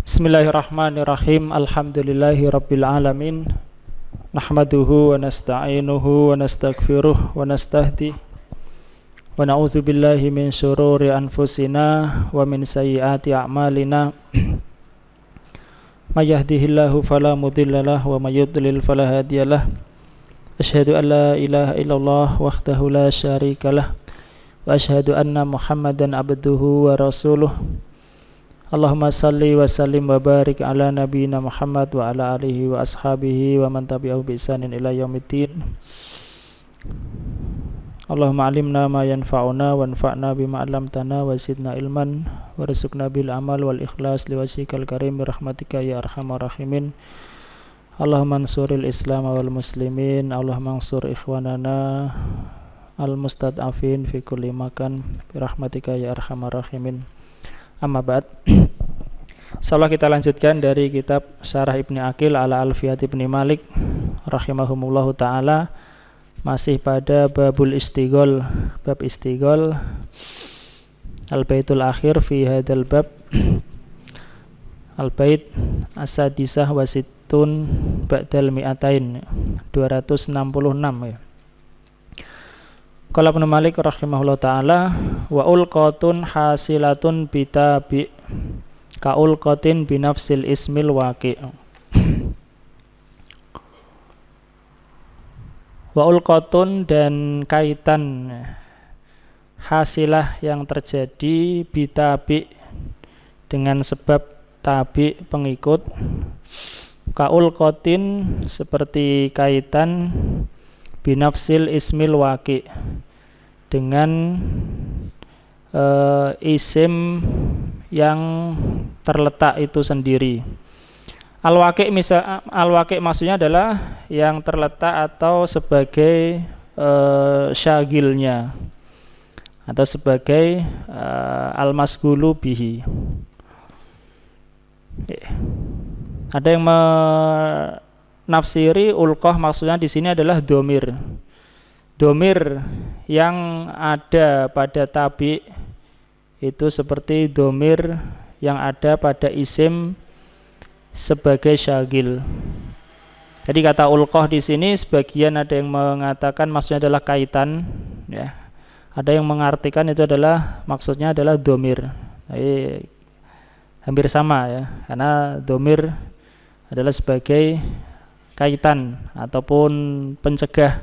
Bismillahirrahmanirrahim. Alhamdulillahirabbil alamin. Nahmaduhu wa nasta'inuhu wa nastaghfiruh wa nastahdi. Wa na'udzu billahi min syururi anfusina wa min sayyiati a'malina. May yahdihillahu fala mudhillalah wa may yudlil fala hadiyalah. Asyhadu an la ilaha illallah wahdahu la syarikalah wa asyhadu anna Muhammadan abduhu wa rasuluh. Allahumma salli wa sallim wa barik ala nabiyyina Muhammad wa ala alihi wa ashabihi wa man tabi'ahu bi ihsanin ila yaumiddin. Allahumma alimna ma yanfa'una wanfa'na bima 'allamtana wa zidna ilman warzuqna bil amal wal ikhlas liwajhikal karim bi rahmatika ya arhamar rahimin. Allahumma ansuril islam wal muslimin. Allahumma ansur ikhwanana al mustad'afin fi kulli makan bi rahmatika ya arhamar rahimin. Amma ba'd. Insyaallah kita lanjutkan dari kitab Syarah Ibni Aqil ala Alfiyat Ibni Malik rahimahumullahu ta'ala. Masih pada babul istighol, bab istighol. Al-baitul akhir fi hadal bab. Al-bait as-sadisah wa sittun ba'dal mi'atain, 266 ya. Qala Ibnu Malik rahimahullah ta'ala wa ulqatun hasilatun bitabi ka ulqatin binafsil ismil waqi'. Wa ulqatun dan kaitan hasilah yang terjadi bitabi dengan sebab tabi pengikut, ka ulqatin seperti kaitan binafsil ismil waqi' dengan isim yang terletak itu sendiri. Al-waqi' maksudnya adalah yang terletak atau sebagai syagilnya atau sebagai al-masghulu bihi. Ada yang nafsiri ulqah maksudnya di sini adalah domir. Domir yang ada pada tabi itu seperti domir yang ada pada isim sebagai syagil. Jadi kata ulqah di sini sebagian ada yang mengatakan maksudnya adalah kaitan, ya. Ada yang mengartikan itu adalah maksudnya adalah domir. Jadi hampir sama ya, karena domir adalah sebagai kaitan ataupun pencegah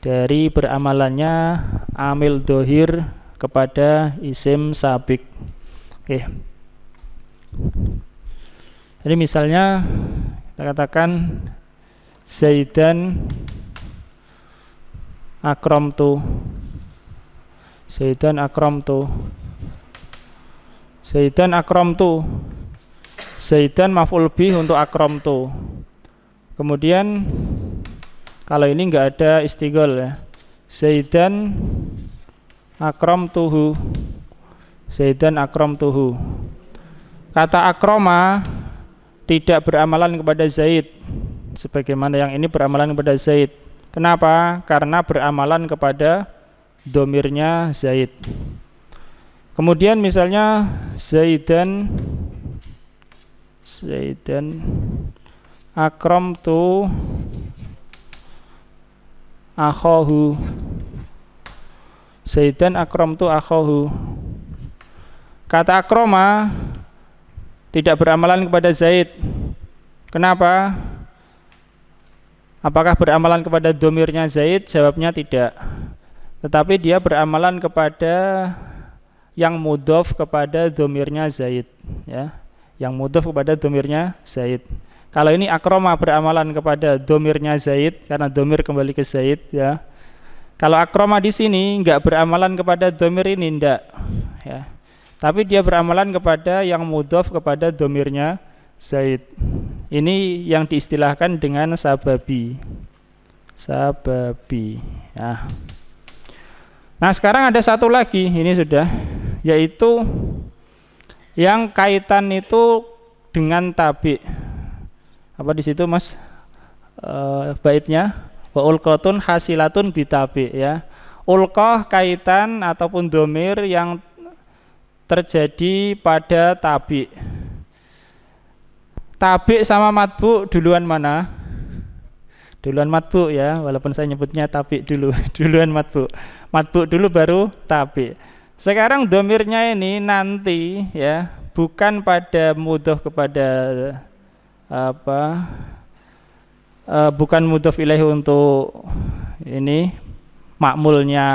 dari beramalannya amil dohir kepada isim sabik. Oke. Jadi misalnya kita katakan Zaidan akramtu. Zaidan akramtu. Zaidan akramtu. Zaidan maf'ul bih untuk akramtu. Kemudian kalau ini enggak ada istighol ya. Zaidan akramtuhu. Zaidan akramtuhu. Kata akrama tidak beramalan kepada Zaid sebagaimana yang ini beramalan kepada Zaid. Kenapa? Karena beramalan kepada domirnya Zaid. Kemudian misalnya Zaidan akramtu akhahu. Zaidan akramtu akhahu. Kata akrama tidak beramalan kepada Zaid. Kenapa? Apakah beramalan kepada domirnya Zaid? Jawabnya tidak. Tetapi dia beramalan kepada yang mudhof kepada domirnya Zaid, ya. Yang mudhof kepada domirnya Zaid. Kalau ini akroma beramalan kepada domirnya Zaid karena domir kembali ke Zaid, ya. Kalau akroma di sini enggak beramalan kepada domir ini, enggak, ya. Tapi dia beramalan kepada yang mudhof kepada domirnya Zaid. Ini yang diistilahkan dengan sababi. Sababi, ya. Nah, sekarang ada satu lagi, ini sudah, yaitu yang kaitan itu dengan tabi. Apa di situ Mas baitnya? Wa ulqatun hasilatun bitabi, ya. Ulqah kaitan ataupun domir yang terjadi pada tabi. Tabi sama matbu duluan mana? Duluan matbu ya, walaupun saya nyebutnya tabi dulu. Duluan matbu. Matbu dulu baru tabi. Sekarang domirnya ini nanti ya, bukan pada mudhof kepada apa? Bukan mudhof ilaih untuk ini makmulnya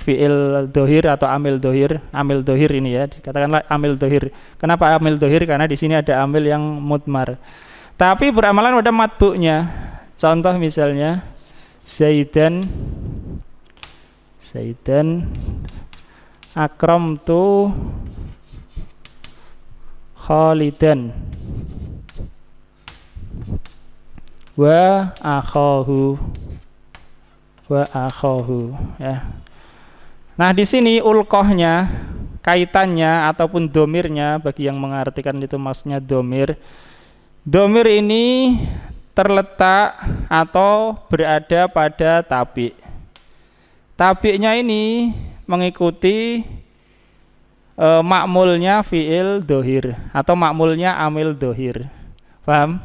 fi'il dohir atau amil dohir ini ya, katakanlah amil dohir. Kenapa amil dohir? Karena di sini ada amil yang mudmar. Tapi beramalan pada matbu'nya. Contoh misalnya Zaidan akramtu Khalidan wa akhahu ya. Nah, di sini ulqohnya, kaitannya ataupun domirnya, bagi yang mengartikan itu maksudnya domir. Domir ini terletak atau berada pada tabi. Tabi'nya ini mengikuti makmulnya fi'il dohir atau makmulnya amil dohir. Paham?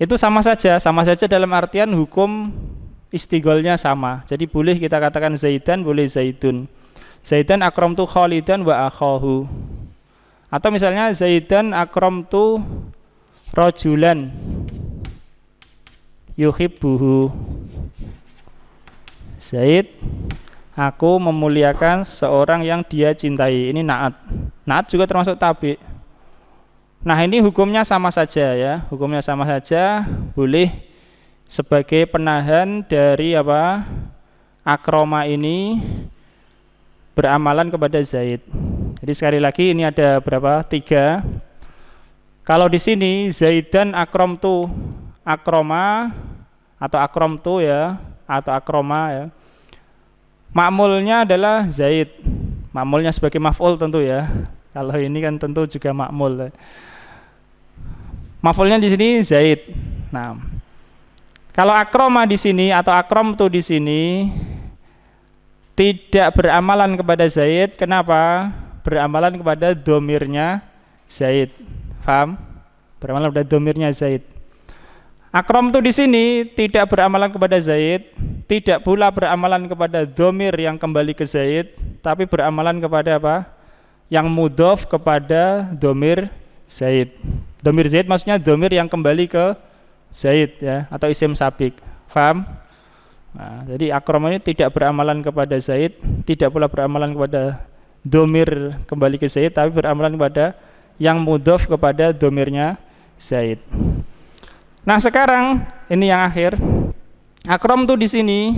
Itu sama saja dalam artian hukum istigholnya sama. Jadi boleh kita katakan Zaidan, boleh Zaidun. Zaidan akramtu Khalidan wa akhahu. Atau misalnya Zaidan akramtu rajulan yuhibbuhu. Zaid, aku memuliakan seorang yang dia cintai. Ini naat. Naat juga termasuk tabi. Nah, ini hukumnya sama saja ya. Hukumnya sama saja, boleh sebagai penahan dari apa? Akroma ini beramalan kepada Zaid. Jadi sekali lagi ini ada berapa? 3. Kalau di sini Zaidan akramtu, akroma atau akramtu ya, atau akroma ya. Makmulnya adalah Zaid. Makmulnya sebagai maf'ul tentu ya. Kalau ini kan tentu juga makmul. Maf'ulnya di sini Zaid. Nah, kalau akroma di sini atau akramtu di sini tidak beramalan kepada Zaid. Kenapa? Beramalan kepada domirnya Zaid. Paham? Beramalan kepada domirnya Zaid. Akramtu di sini tidak beramalan kepada Zaid, tidak pula beramalan kepada domir yang kembali ke Zaid, tapi beramalan kepada apa? Yang mudhof kepada domir Zaid. Domir Zaid maksudnya domir yang kembali ke Zaid ya, atau isim sabik. Paham? Nah, jadi akram ini tidak beramalan kepada Zaid, tidak pula beramalan kepada domir kembali ke Zaid, tapi beramalan kepada yang mudhof kepada domirnya Zaid. Nah, sekarang ini yang akhir. Akram tuh di sini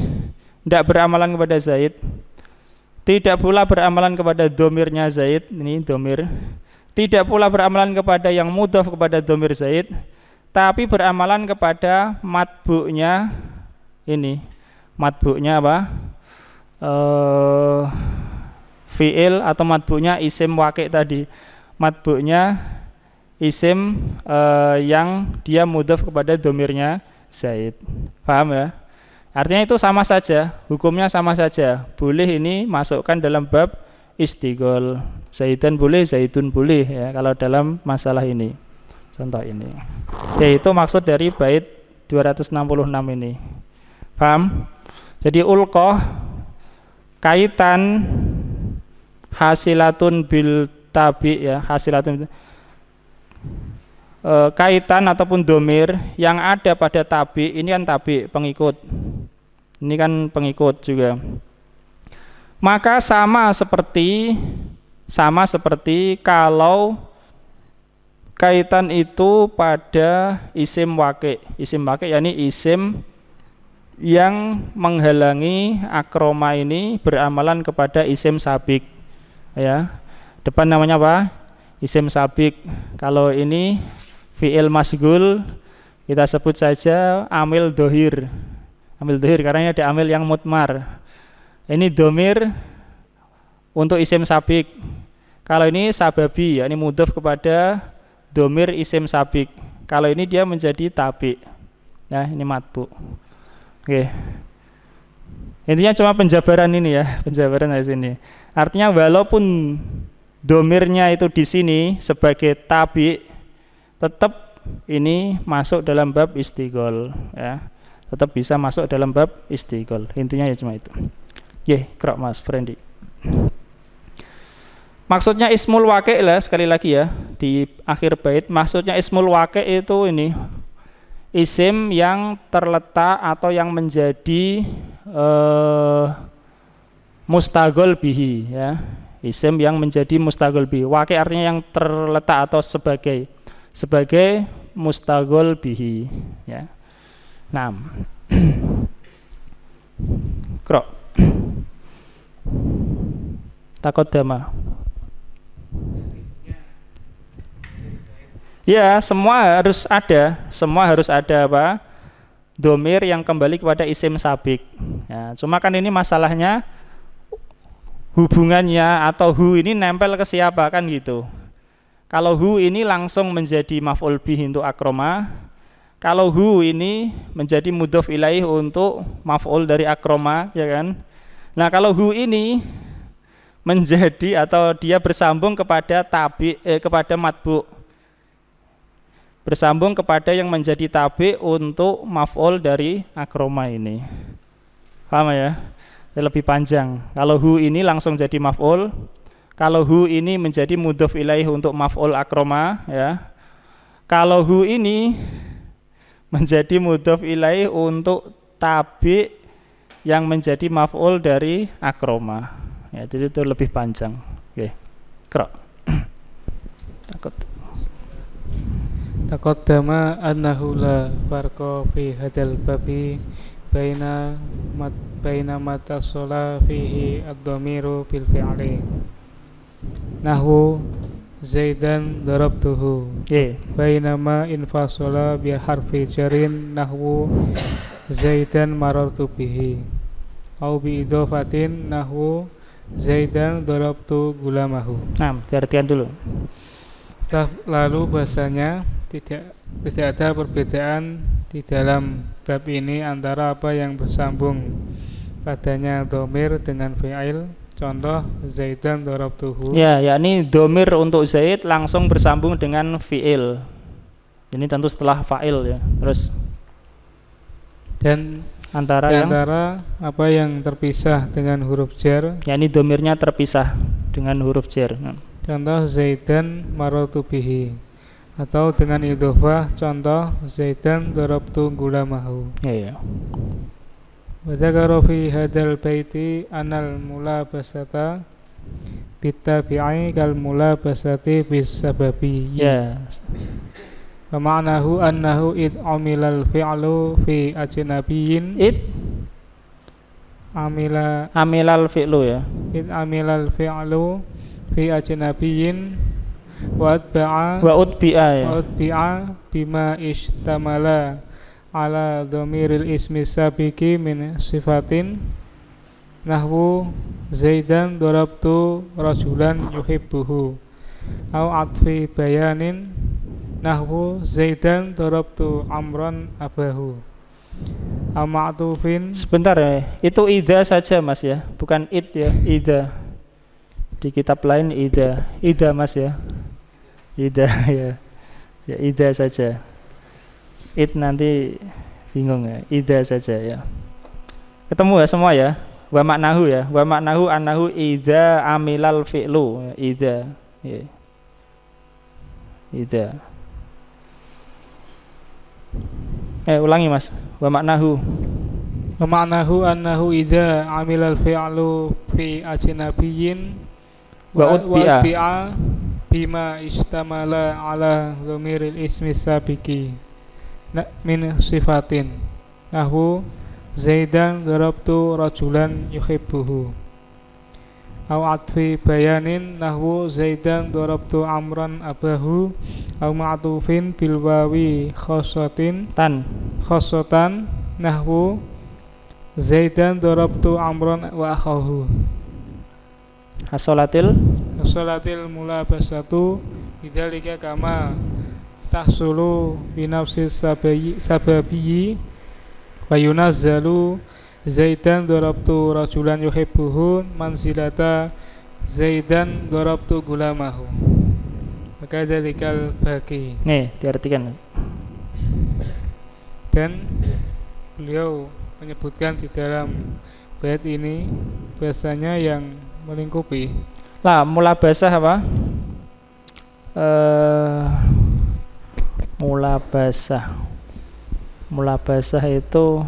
tidak beramalan kepada Zaid, tidak pula beramalan kepada domirnya Zaid, ini domir. Tidak pula beramalan kepada yang mudhof kepada domir Zaid, tapi beramalan kepada matbu'nya ini. Matbu'nya apa? Fi'il atau matbu'nya isim waqi' tadi. Matbu'nya isim yang dia mudhof kepada domirnya Zaid. Paham ya? Artinya itu sama saja, hukumnya sama saja. Boleh ini masukkan dalam bab istighol. Zaidan boleh, Zaidun boleh ya kalau dalam masalah ini. Contoh ini. Ya, itu maksud dari bait 266 ini. Paham? Jadi ulqah kaitan hasilatun bil tabi ya, hasilatun kaitan ataupun domir yang ada pada tabi, ini kan tabi pengikut. Ini kan pengikut juga. Maka sama seperti kalau kaitan itu pada isim waqi'. Isim waqi' yakni isim yang menghalangi akroma ini beramalan kepada isim sabik. Ya. Depan namanya apa? Isim sabik. Kalau ini fi'il masghul, kita sebut saja amil dohir. Amil dohir karena ini ada amil yang mutmar. Ini domir untuk isim sabik. Kalau ini sababi, yakni mudhof kepada domir isim sabik. Kalau ini dia menjadi tabi. Nah, ini matbu. Oke. Intinya cuma penjabaran ini ya, penjabaran di sini. Artinya walaupun domirnya itu di sini sebagai tabi, tetap ini masuk dalam bab istighol ya. Tetap bisa masuk dalam bab istighol. Intinya ya cuma itu. Krok Mas Frendi. Maksudnya ismul waqi' lah sekali lagi ya di akhir bait. Maksudnya ismul waqi' itu ini isim yang terletak atau yang menjadi mustaghol bihi ya. Isim yang menjadi mustaghol bihi. Waqi' artinya yang terletak atau sebagai mustaghol bihi ya. Nah, Krok takodama. Ya, semua harus ada apa? Domir yang kembali kepada isim sabik. Ya, cuma kan ini masalahnya hubungannya atau hu ini nempel ke siapa kan gitu. Kalau hu ini langsung menjadi maf'ul bih untuk akroma. Kalau hu ini menjadi mudhof ilaih untuk maf'ul dari akroma, ya kan? Nah, kalau hu ini menjadi atau dia bersambung kepada kepada matbu. Bersambung kepada yang menjadi tabi untuk maf'ul dari akroma ini. Paham ya? Lebih panjang. Kalau hu ini langsung jadi maf'ul. Kalau hu ini menjadi mudhof ilaih untuk maf'ul akroma, ya. Kalau hu ini menjadi mudhof ilaih untuk tabi yang menjadi maf'ul dari akroma. Ya, jadi itu lebih panjang. Oke. Krok. Taqaddama annahu la farqa fi hadzal babi baina matasala fihi ad-dhamiru bil fi'li. Nahwu Zaidan darabtuhu. Bainama infasala bi harfi jarin nahwu Zaidan marartu bihi. Au bi idofatin nahwu Zaidan darabtu gulamahu. Nah, diartikan dulu. Lalu bahasanya tidak ada perbedaan di dalam bab ini antara apa yang bersambung padanya domir dengan fi'il. Contoh Zaidan darabtuhu. Ya, yakni domir untuk Zaid langsung bersambung dengan fi'il. Ini tentu setelah fa'il ya. Terus dan antara apa yang terpisah dengan huruf jar, yakni domirnya terpisah dengan huruf jar. Contoh Zaidan marartu bihi. Atau dengan idhofah, contoh Zaidan darabtu gulamahu. Ya. Wa dzakara fi hadzal baiti anal mulabasata bitabi'i kal mulabasati bis sababi. Ya. Wa ma'nahu annahu id amilal fi'lu fi ajnabiyyin. Amilal fi'lu ya. Id amilal fi'lu fi ajnabiyyin wa utbi'a bima ishtamala ala dhamiril ismi sabiki min sifatin nahwu Zaidan darabtu rajulan yuhibbuhu au atfi bayanin nahwu Zaidan darabtu amran abahu ama'tufin. Sebentar ya, itu ida saja Mas ya, bukan id ya, ida. Di kitab lain ida Mas ya, ida ya, ida saja. Id nanti bingung ya, ida saja ya. Ketemu ya semua ya. Wa maknahu ya, wa maknahu annahu idza amilal fi'lu, idza ya. Idza. Ulangi Mas. Wa maknahu annahu idza amilal fi'lu fi ajnabiyyin wa utbi'a bima istamala ala dhamiril ismi sabiki min sifatin nahwu Zaidan darabtu rajulan yuhibbuhu au atfi bayanin nahwu Zaidan darabtu amran abahu au ma'tufin bil wawi khossatan nahwu Zaidan darabtu amran wa akhahu. Hasolatil mulabasatu bidzalika kama tahsulu binafsi sababi wa yunazzalu Zaidan darabtu rajulan yuhibbuhu manzilata Zaidan darabtu gulamahu. maka dalikal baki. Nih, diartikan. Dan beliau menyebutkan di dalam bait ini bahasanya yang melingkupi. Lah, mulabasah apa? Mulabasah itu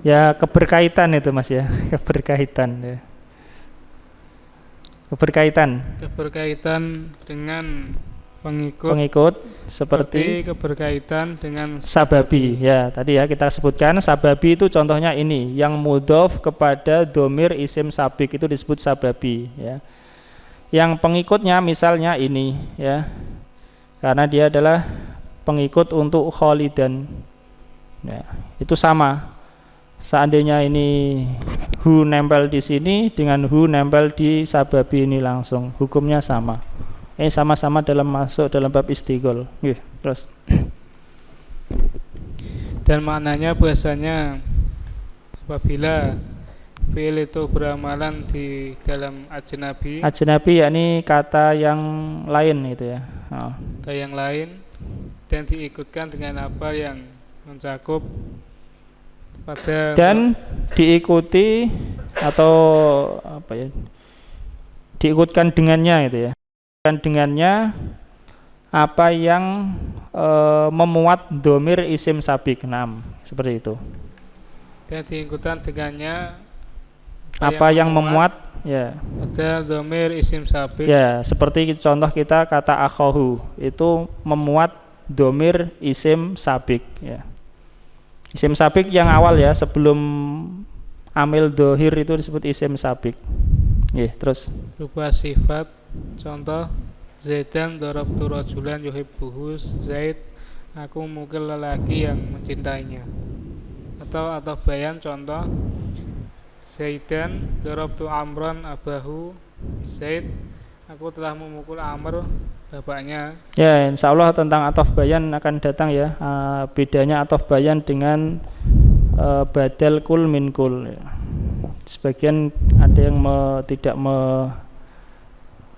ya keberkaitan itu Mas ya, keberkaitan ya. Keberkaitan dengan pengikut seperti keberkaitan dengan sababi ya. Tadi ya kita sebutkan sababi itu contohnya ini yang mudhof kepada domir isim sabik itu disebut sababi ya. Yang pengikutnya misalnya ini ya, karena dia adalah pengikut untuk Khalidan ya, itu sama. Seandainya ini hu nempel di sini dengan hu nempel di sababi ini langsung, hukumnya sama. Sama-sama masuk dalam bab istigol. Terus. Dan maknanya bahasanya apabila fi'il itu beramalan di dalam ajnabi. Ajnabi yakni kata yang lain gitu ya. Kata yang lain dan diikutkan dengan apa yang mencakup pada dan diikuti atau apa ya? Diikutkan dengannya gitu ya. Dan dengannya apa yang memuat domir isim sabik 6 seperti itu. Dan diikutkan dengannya apa yang memuat ya ada domir isim sabik ya, seperti contoh kita kata akhahu itu memuat domir isim sabik ya. Isim sabik yang awal ya, sebelum amil dohir itu disebut isim sabik. Terus berupa sifat, contoh Zaidan darabtu rajulan yuhibbuhu, Zaid aku mukul lelaki yang mencintainya. Atau bayan, contoh Zaidan darabtu amran abahu, Zaid aku telah memukul Amr bapaknya. Ya, insya Allah tentang atof bayan akan datang ya. Bedanya atof bayan dengan badal kul min kul ya. Sebagian ada yang tidak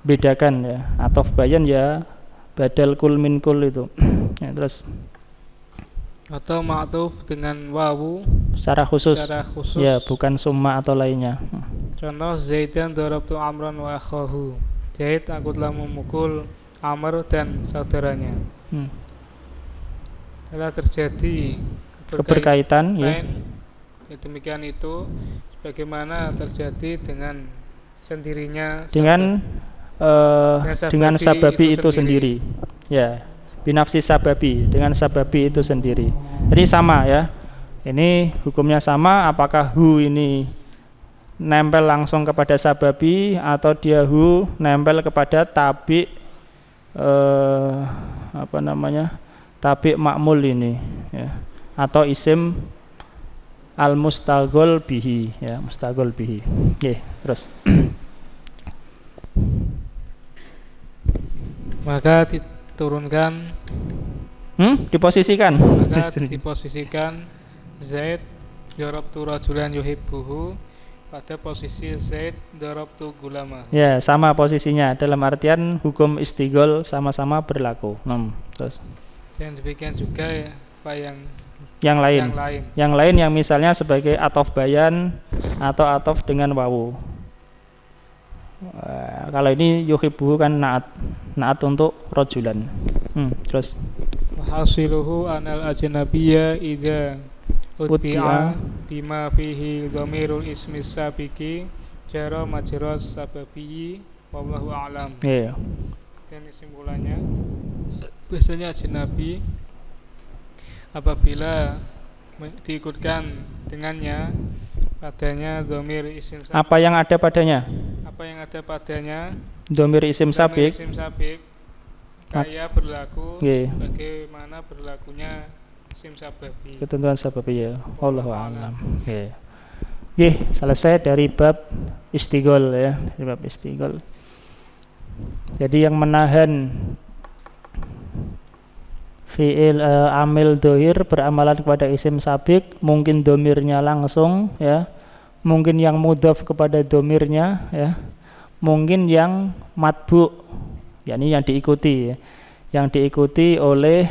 membedakan ya. Atof bayan ya badal kul min kul itu. Ya, terus atau ma'tuf dengan wawu secara khusus ya, bukan summa atau lainnya. Contoh Zaidan darabtu amran wa akhahu, Zaid aku telah memukul Amr dan saudaranya. Telah terjadi keberkaitan ya. Demikian itu sebagaimana terjadi dengan sendirinya dengan sababi itu sendiri. Ya, binafsi sababi, dengan sababi itu sendiri. Jadi sama ya. Ini hukumnya sama, apakah hu ini nempel langsung kepada sababi atau dia hu nempel kepada tabi tabi makmul ini ya, atau isim al mustagol bihi ya, mustagol bihi. Terus maka diturunkan diposisikan Zaid darabtu rajulan yuhibbuhu pada posisi Zaid darabtu gulama. Ya, sama posisinya dalam artian hukum istigol sama-sama berlaku. Terus. Dan demikian juga ya, Pak yang lain yang misalnya sebagai atof bayan atau atof dengan wawu. Kalau ini yuhibbuhu kan naat untuk rajulan. Terus hasiluhu anal ajnabiyya idza utbi'a bima fihi dhamirul ismi sabiki jara majras sababi wallahu a'lam. Dan kesimpulannya biasanya ajnabi apabila diikutkan dengannya padanya dhamir isim sabik. Apa yang ada padanya dhamir isim sabik kayak berlaku bagaimana berlakunya isim sababi, ketentuan sababi ya. Wallahu a'lam. Selesai dari bab istigol ya, dari bab istigol. Jadi yang menahan fi'il amil dohir beramalan kepada isim sabik, mungkin domirnya langsung ya, mungkin yang mudhaf kepada domirnya ya, mungkin yang matbu, yakni yang diikuti, yang diikuti oleh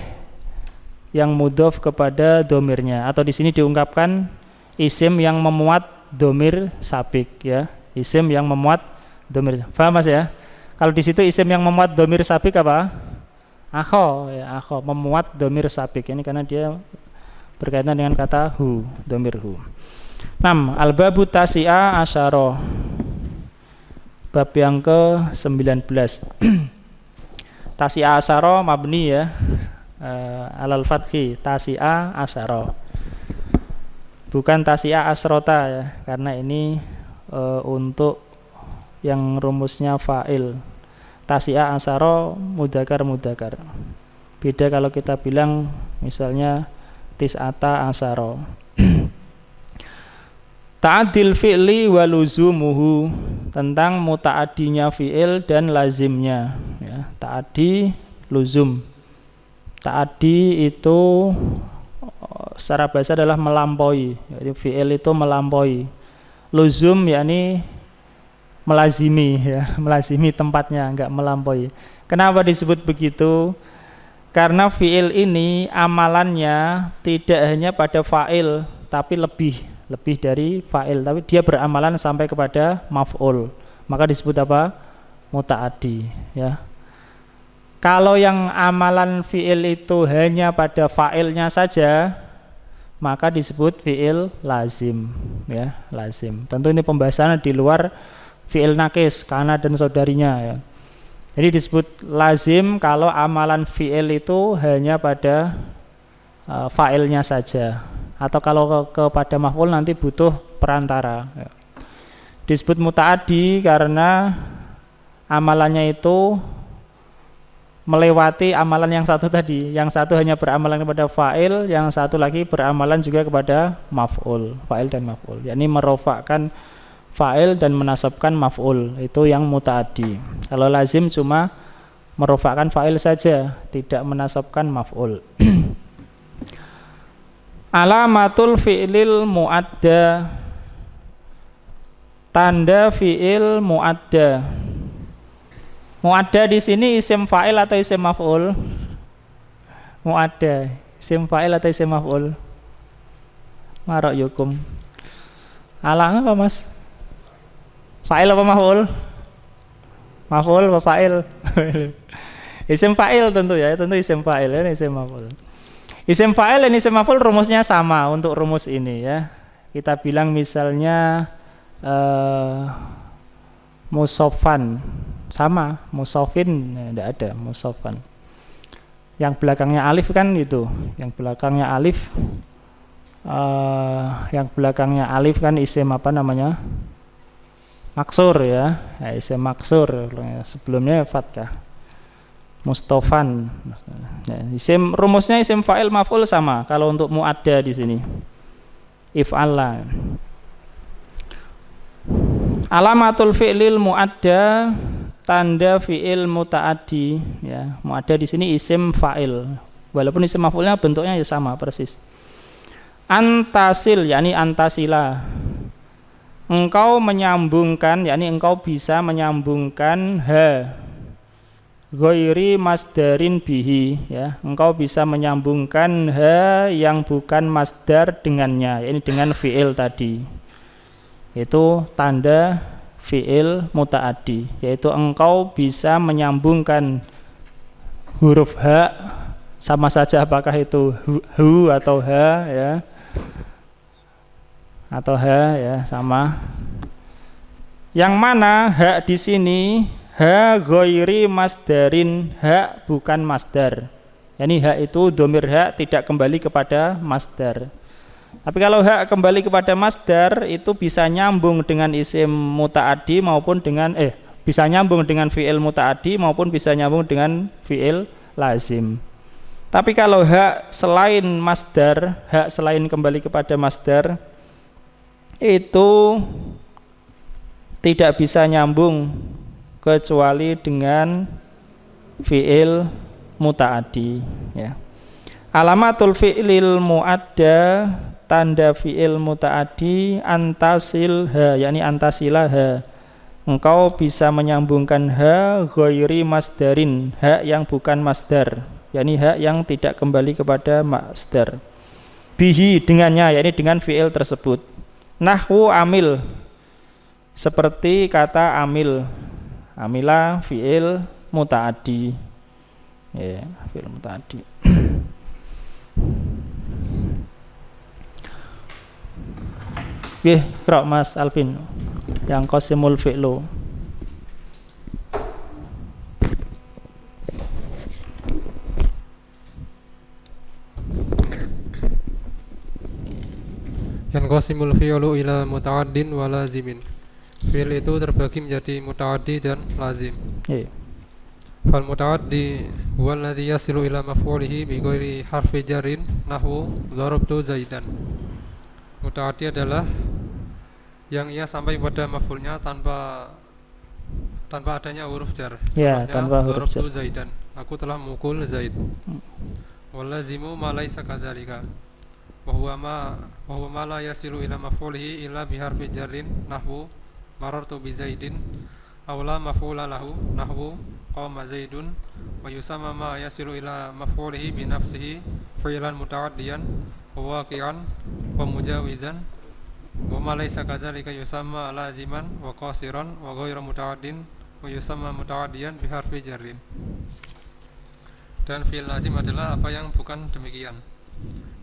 yang mudhof kepada domirnya, atau di sini diungkapkan isim yang memuat domir sabik, ya, isim yang memuat domir. Paham Mas ya? Kalau di situ isim yang memuat domir sabik apa? Akho, ya, akho memuat domir sabik. Ini karena dia berkaitan dengan kata hu, domir hu. 6. Al-babu tasi'a asyara. Bab yang ke-19. Tasi'a asyara mabni ya. Alal fathi, tasi'a asyara. Bukan tasi'a asrota ya, karena ini untuk yang rumusnya fa'il. Tasi'a asyara mudzakkar. Beda kalau kita bilang misalnya tis'ata asyara. Ta'adil fi'li wa luzumuhu, tentang muta'addinya fi'il dan lazimnya, ya. Ta'addi, luzum. Ta'addi itu secara bahasa adalah melampaui, jadi fi'il itu melampaui. Luzum yakni melazimi, ya, melazimi tempatnya, enggak melampaui. Kenapa disebut begitu? Karena fi'il ini amalannya tidak hanya pada fa'il, tapi lebih dari fa'il, tapi dia beramalan sampai kepada maf'ul. Maka disebut apa? Muta'addi, ya. Kalau yang amalan fi'il itu hanya pada fa'ilnya saja, maka disebut fi'il lazim, ya, lazim. Tentu ini pembahasannya di luar fi'il nakis, kana dan saudarinya, ya. Jadi disebut lazim kalau amalan fi'il itu hanya pada fa'ilnya saja, atau kalau kepada maf'ul nanti butuh perantara, ya. Disebut muta'addi karena amalannya itu melewati amalan yang satu tadi. Yang satu hanya beramalan kepada fa'il, yang satu lagi beramalan juga kepada maf'ul, fa'il dan maf'ul, yakni merofakkan fa'il dan menasabkan maf'ul, itu yang muta'addi. Kalau lazim cuma merofakkan fa'il saja, tidak menasabkan maf'ul. Alamatul fi'lil mu'adda, tanda fi'il mu'adda. Mu'adda di sini isim fa'il atau isim maf'ul? Mu'adda, isim fa'il atau isim maf'ul? Marok yukum. Alang apa Mas? Fa'il apa maf'ul? Maf'ul apa fa'il? Isim fa'il tentu ya, tentu isim fa'il ya, isim maf'ul. Isim fa'il dan isim maf'ul rumusnya sama untuk rumus ini, ya. Kita bilang misalnya musofan, sama, musofin tidak ada, musofan. Yang belakangnya alif kan itu, yang belakangnya alif, kan isim apa namanya? Maksur, ya, isim maksur. Sebelumnya fathah. Mustofan, ya, isim rumusnya isim fa'il maf'ul sama. Kalau untuk mu'adda di sini if'ala. Alamatul fi'lil mu'adda, tanda fi'il muta'addi, ya. Mu'adda di sini isim fa'il, walaupun isim maf'ulnya bentuknya ya sama persis. Antasil, yakni antasila, engkau menyambungkan, yakni engkau bisa menyambungkan ha ghairi masdarin bihi, ya, engkau bisa menyambungkan ha yang bukan masdar dengannya, yakni dengan fi'il tadi. Itu tanda fi'il muta'addi, yaitu engkau bisa menyambungkan huruf ha, sama saja apakah itu hu atau ha, ya, atau ha, ya, sama. Yang mana ha di sini ha ghairi masdarin, ha bukan masdar. Yani ha itu domir ha tidak kembali kepada masdar. Tapi kalau ha kembali kepada masdar itu bisa nyambung dengan isim muta'addi maupun dengan bisa nyambung dengan fi'il muta'addi maupun bisa nyambung dengan fi'il lazim. Tapi kalau ha selain masdar, ha selain kembali kepada masdar itu tidak bisa nyambung kecuali dengan fi'il muta'addi, ya. Alamatul fi'lil mu'adda, tanda fi'il muta'addi antasil ha, yakni antasila ha, engkau bisa menyambungkan ha ghairi masdarin, ha yang bukan masdar, yakni ha yang tidak kembali kepada masdar, bihi dengannya, yakni dengan fi'il tersebut. Nahwu amil, seperti kata amil, amila fi'il muta'addi, ya, fi'il muta'addi. Oke, Kro Mas Alvin yang qasimul fi'lu. Yang qasimul fi'lu ila muta'addin wa lazimin. Fi'il itu terbagi menjadi muta'addi dan lazim. Fal muta'addi huwa alladhi yasilu ila maf'ulihi bi ghairi harfi jarrin nahwu darabtu zaidan. Muta'addi adalah yang ia sampai pada maf'ulnya tanpa adanya huruf jar. Ya, tanpa huruf jar. Darabtu zaidan, aku telah memukul Zaid. Wal lazimu ma laisa kadzalika. Wa huwa ma la yasilu ila maf'ulihi illa bi harfi jarrin nahwu marartu bi zaidin aw la maf'ula lahu nahwu qama zaidun, wa yusamma ma yasilu ila maf'ulihi bi nafsihi fi'lan muta'addiyan wa waqi'an wa mujawizan, wa ma laysa kadzalika yusamma laziman wa qasiran wa ghairu muta'addin wa yusamma muta'addiyan bi harfi jarrin. Dan fi'il lazim adalah apa yang bukan demikian,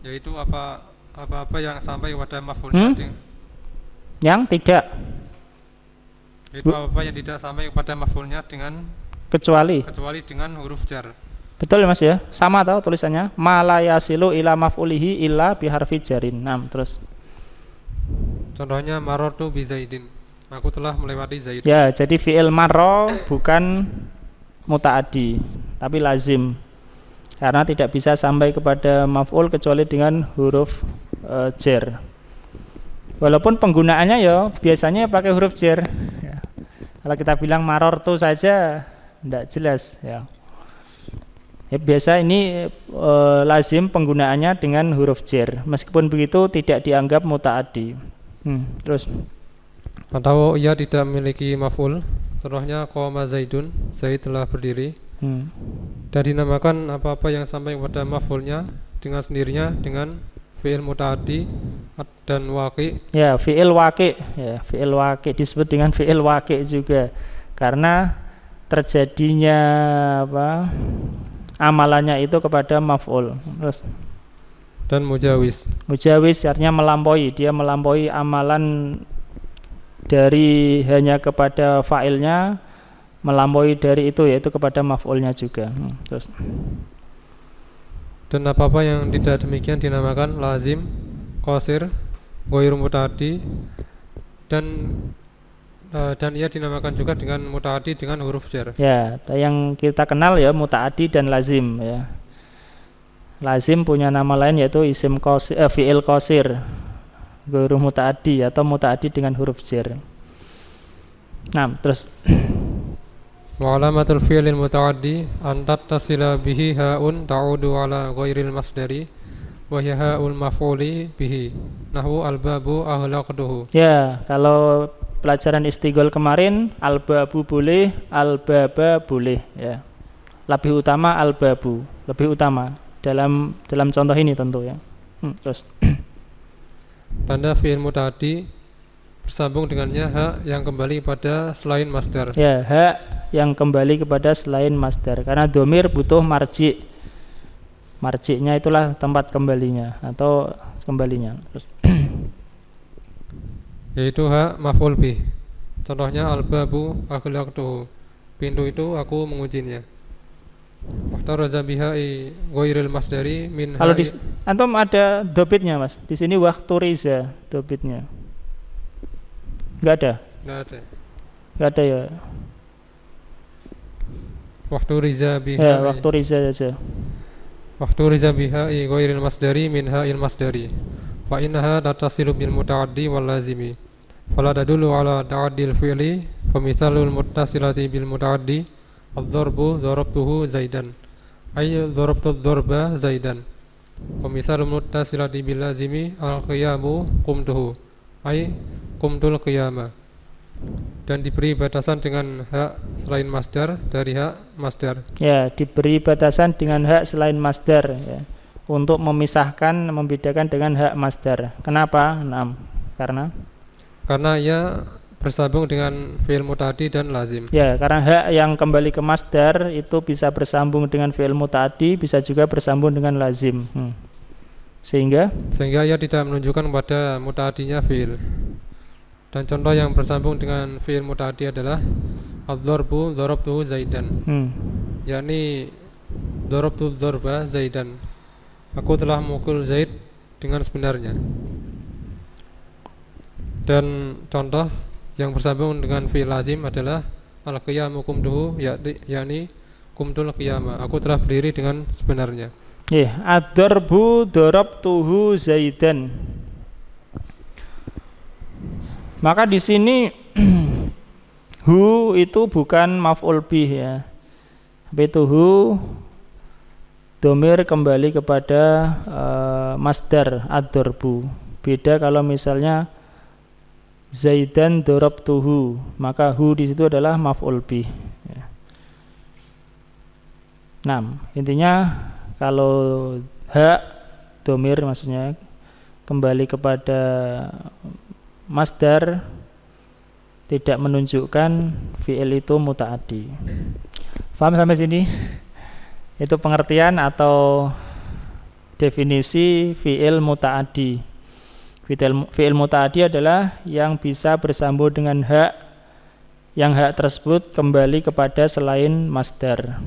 yaitu apa-apa yang sampai pada maf'ulnya yang tidak, itu apa yang tidak sampai pada maf'ulnya dengan kecuali dengan huruf jar. Betul ya Mas ya? Sama tahu tulisannya malayasilu ila maf'ulihi illa biharfi jarin. Nah, terus Contohnya marartu bi zaidin, aku telah melewati Zaid. ya, jadi fi'il marro bukan muta'addi tapi lazim, karena tidak bisa sampai kepada maf'ul kecuali dengan huruf jar. Walaupun penggunaannya ya biasanya pakai huruf jar ya. Kalau kita bilang marartu saja tidak jelas ya. Ya, biasa ini lazim penggunaannya dengan huruf jar. Meskipun begitu tidak dianggap muta'addi. Terus Atau ia tidak memiliki maf'ul. Contohnya qama zaidun, Zaid telah berdiri. Dan dinamakan apa-apa yang sampai pada maf'ulnya dengan sendirinya dengan fi'il muta'addi dan waqi. Ya, fi'il waqi, ya, fi'il waqi disebut dengan fi'il waqi juga karena terjadinya amalannya itu kepada maf'ul. Terus Dan mujawiz. Mujawiz artinya melampaui, dia melampaui amalan dari hanya kepada fa'ilnya, melampaui dari itu yaitu kepada maf'ulnya juga. Terus Dan apa-apa yang tidak demikian dinamakan lazim, qasir, ghairu muta'addi, dan ia dinamakan juga dengan muta'addi dengan huruf jar. Ya, yang kita kenal ya muta'addi dan lazim ya. Lazim punya nama lain yaitu isim qasir, fi'il qasir, ghairu muta'addi atau muta'addi dengan huruf jar. Nah, terus Wa alamatul fi'lil muta'addi an tattasila bihi ha'un ta'udu ala ghairil masdari wa hiya ha'ul maf'uli bihi nahwu al-babu aghlaqtuhu. Ya, kalau pelajaran istigol kemarin al-babu boleh, al-baba boleh ya. Lebih utama al-babu, lebih utama dalam contoh ini tentu ya. Terus Tanda fi'il muta'addi bersambung dengannya ha yang kembali pada selain masdar. ya, ha yang kembali kepada selain masdar karena domir butuh marji. Marji'nya itulah tempat kembalinya atau kembalinya. Terus Yaitu ha maf'ul bih. Contohnya al-babu aghlaqtuhu, pintu itu aku menguncinya. Wahtaraza biha'i ghairil masdari min kalau ha'i. antum ada dobitnya Mas. Di sini wahturiza dobitnya. Enggak ada. Enggak ada. Enggak ada ya. Wahturiza Ya, biha'i. wahturiza saja. Wahturiza biha'i ghairil masdari min ha'il masdari. Fa innaha tatasilu bil muta'addi wal lazimi. Fala tadullu ala ta'addil fi'li, fa mithalul muttasilati bil muta'addi ad-darbu darabtuhu zaidan, ay darabtu ad-darba zaidan. Wa mithalul muttasilati bil lazimi al-qiyamu qumtuhu, ay qumtul qiyama. dan diberi batasan dengan hak selain masdar dari hak masdar. Ya, diberi batasan dengan hak selain masdar ya, untuk memisahkan, membedakan dengan hak masdar. Kenapa? Karena ia bersambung dengan fi'il muta'addi dan lazim. Ya, karena hak yang kembali ke masdar itu bisa bersambung dengan fi'il muta'addi, bisa juga bersambung dengan lazim. Sehingga ia tidak menunjukkan pada muta'addinya fi'il. Dan contoh yang bersambung dengan fi'il muta'addi adalah ad-darbu darabtuhu zaidan. Yakni darabtu darba zaidan. Aku telah memukul Zaid dengan sebenarnya. Dan contoh yang bersambung dengan fi'il lazim adalah al-qiyamu qumtuhu, yakni qumtul qiyama. Aku telah berdiri dengan sebenarnya. Ad-darbu darabtuhu zaidan. Maka di sini hu itu bukan maf'ul bih ya. Tapi itu hu domir kembali kepada masdar ad-darbu. Beda kalau misalnya zaidan darabtuhu, maka hu di situ adalah maf'ul bih. Ya. Nah, intinya kalau hak domir maksudnya kembali kepada masdar tidak menunjukkan fi'il itu muta'addi. Paham sampai sini? Itu pengertian atau definisi fi'il muta'addi. Fi'il muta'addi adalah yang bisa bersambung dengan hak, yang hak tersebut kembali kepada selain masdar.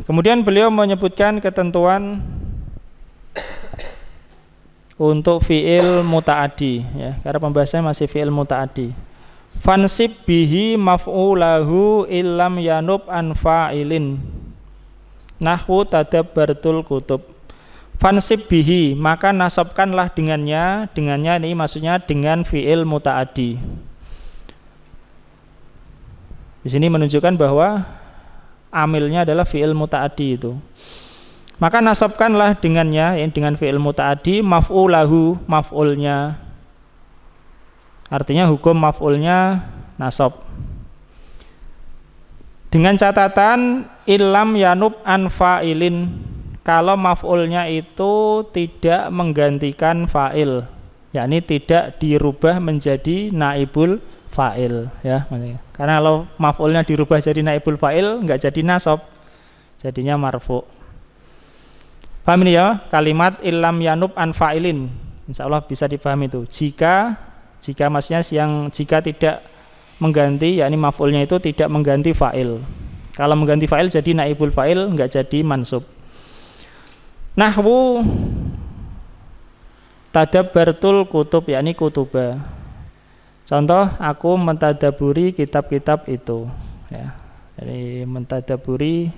Kemudian beliau menyebutkan ketentuan untuk fi'il muta'addi ya, karena pembahasannya masih fi'il muta'addi. Fansib bihi maf'ulahu illam yanub an fa'ilin nahwu tadabbartul kutub. Fansib bihi, maka nasabkanlah dengannya ini maksudnya dengan fi'il muta'addi. Di sini menunjukkan bahwa amilnya adalah fi'il muta'addi itu. Maka nasabkanlah dengannya dengan fi'il muta'addi maf'ulahu, maf'ulnya. Artinya hukum maf'ulnya nasab. Dengan catatan illam yanub an fa'ilin, kalau maf'ulnya itu tidak menggantikan fa'il, yakni tidak dirubah menjadi naibul fa'il ya. Karena kalau maf'ulnya dirubah jadi naibul fa'il enggak jadi nasab, jadinya marfu'. Paham ini ya? Kalimat illam yanub an fa'ilin, insyaallah bisa dipahami itu. Jika maksudnya jika tidak mengganti, yakni maf'ulnya itu tidak mengganti fa'il. Kalau mengganti fa'il jadi naibul fa'il, enggak jadi mansub. Nahwu tadabbartul kutub, yakni kutuba. Contoh, aku mentadaburi kitab-kitab itu ya. Jadi mentadaburi,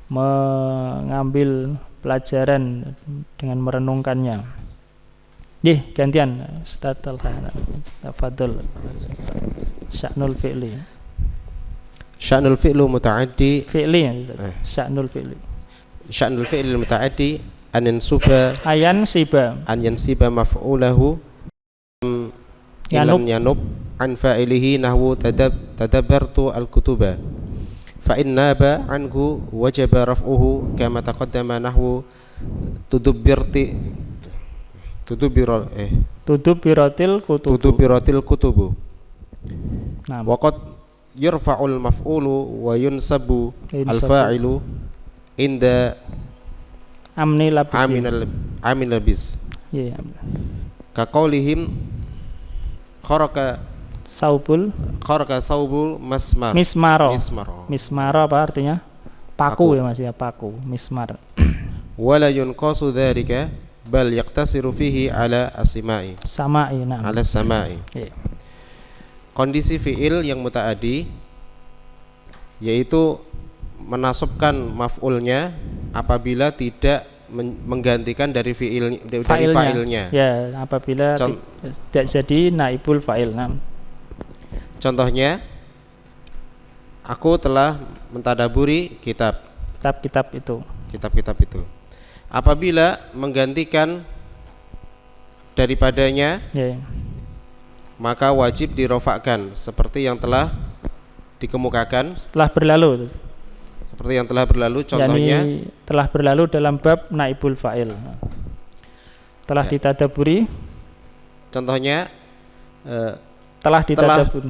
mengambil pelajaran dengan merenungkannya. Gantian Ustaz Talha. Tafadhol. Sya'nul fi'li. Sya'nul fi'lu muta'addi. Fi'li ya Ustaz. Sya'nul fi'li. Sya'nul fi'li muta'addi an yansiba maf'ulahu ilam yanub an fa'ilihi nahwu tadabbartu al-kutuba fa in naba anhu wajaba raf'uhu kama taqaddama nahwu tudubiratil kutubu. Nah, waqad yurfa'ul maf'ulu wa yunsabu al-fa'ilu inda amin labis. Ka qaulihim kharaka saubul mismaro. Mismaro apa artinya? Paku ya Mas ya, paku, mismar. Wala yunqasu dzalika bal yaqtasiru fihi ala as-sama'i. Ala as-sama'i. Kondisi fi'il yang muta'addi yaitu menasabkan maf'ulnya apabila tidak menggantikan dari fa'ilnya. Ya, apabila tidak jadi naibul fa'il. Contohnya, aku telah mentadaburi kitab-kitab itu. apabila menggantikan daripadanya, maka wajib dirofakkan seperti yang telah dikemukakan setelah berlalu. Seperti yang telah berlalu, contohnya telah berlalu dalam bab naibul fa'il. Telah ditadaburi. Contohnya telah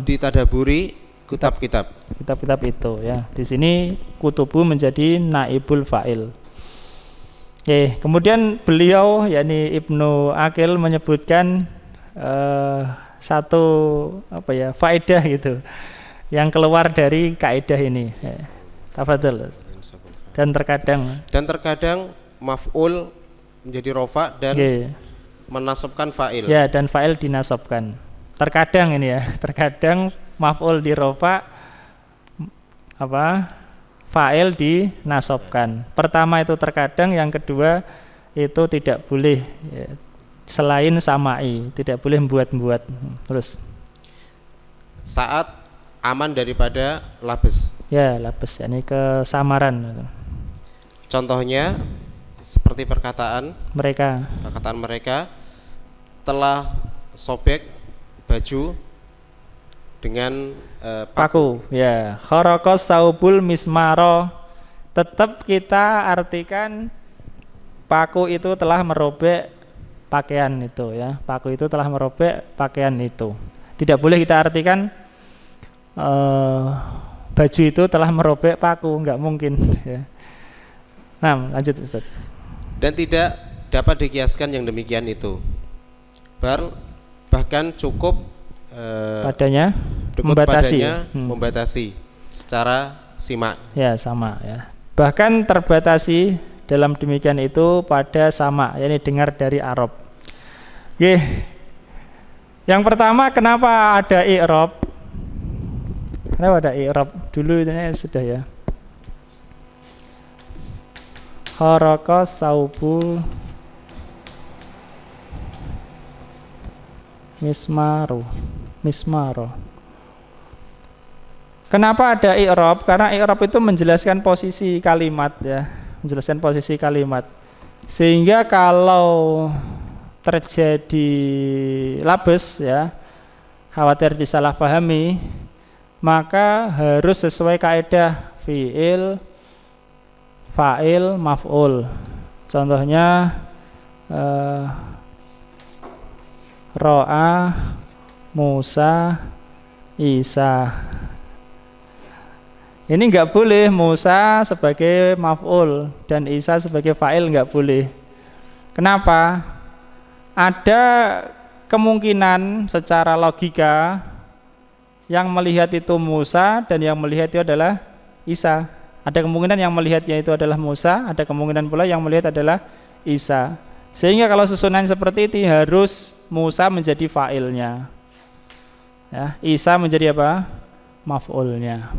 ditadaburi kitab-kitab itu ya. Di sini kutubu menjadi naibul fa'il. Kemudian beliau yakni Ibnu Aqil menyebutkan satu faedah gitu yang keluar dari kaidah ini. Tafadhol. Dan terkadang maf'ul menjadi rofa dan menasabkan fa'il. Ya, dan fa'il dinasabkan. Terkadang ini ya, terkadang maf'ul di rofa fa'il dinasabkan. Pertama itu terkadang, yang kedua itu tidak boleh ya, selain sama'i, tidak boleh membuat-buat. Terus saat aman daripada labes. Ya, labes, ini kesamaran. Contohnya seperti perkataan mereka telah sobek baju dengan paku. Ya, kharaqas saubul mismaro. Tetap kita artikan paku itu telah merobek pakaian itu ya. Paku itu telah merobek pakaian itu. Tidak boleh kita artikan baju itu telah merobek paku, enggak mungkin ya. Nah, lanjut Ustaz. Dan tidak dapat dikiaskan yang demikian itu. Bahkan cukup padanya membatasi secara simak. Ya, sama ya. Bahkan terbatasi dalam demikian itu pada sama, yakni dengar dari Arab. Yang pertama, kenapa ada i'rab? Kenapa ada i'rab? Dulu itu sudah ya. Kharaqa saubul mismaro. Kenapa ada i'rab? Karena i'rab itu menjelaskan posisi kalimat ya, menjelaskan posisi kalimat. Sehingga kalau terjadi labes ya, khawatir disalahpahami, maka harus sesuai kaidah fi'il, fa'il, maf'ul. Contohnya ro'a, Musa, Isa. Ini enggak boleh Musa sebagai maf'ul dan Isa sebagai fa'il, enggak boleh. Kenapa? Ada kemungkinan secara logika yang melihat itu Musa dan yang melihat itu adalah Isa. Ada kemungkinan yang melihatnya itu adalah Musa, ada kemungkinan pula yang melihat adalah Isa. Sehingga kalau susunan seperti itu harus Musa menjadi fa'ilnya ya, Isa menjadi apa? Maf'ulnya.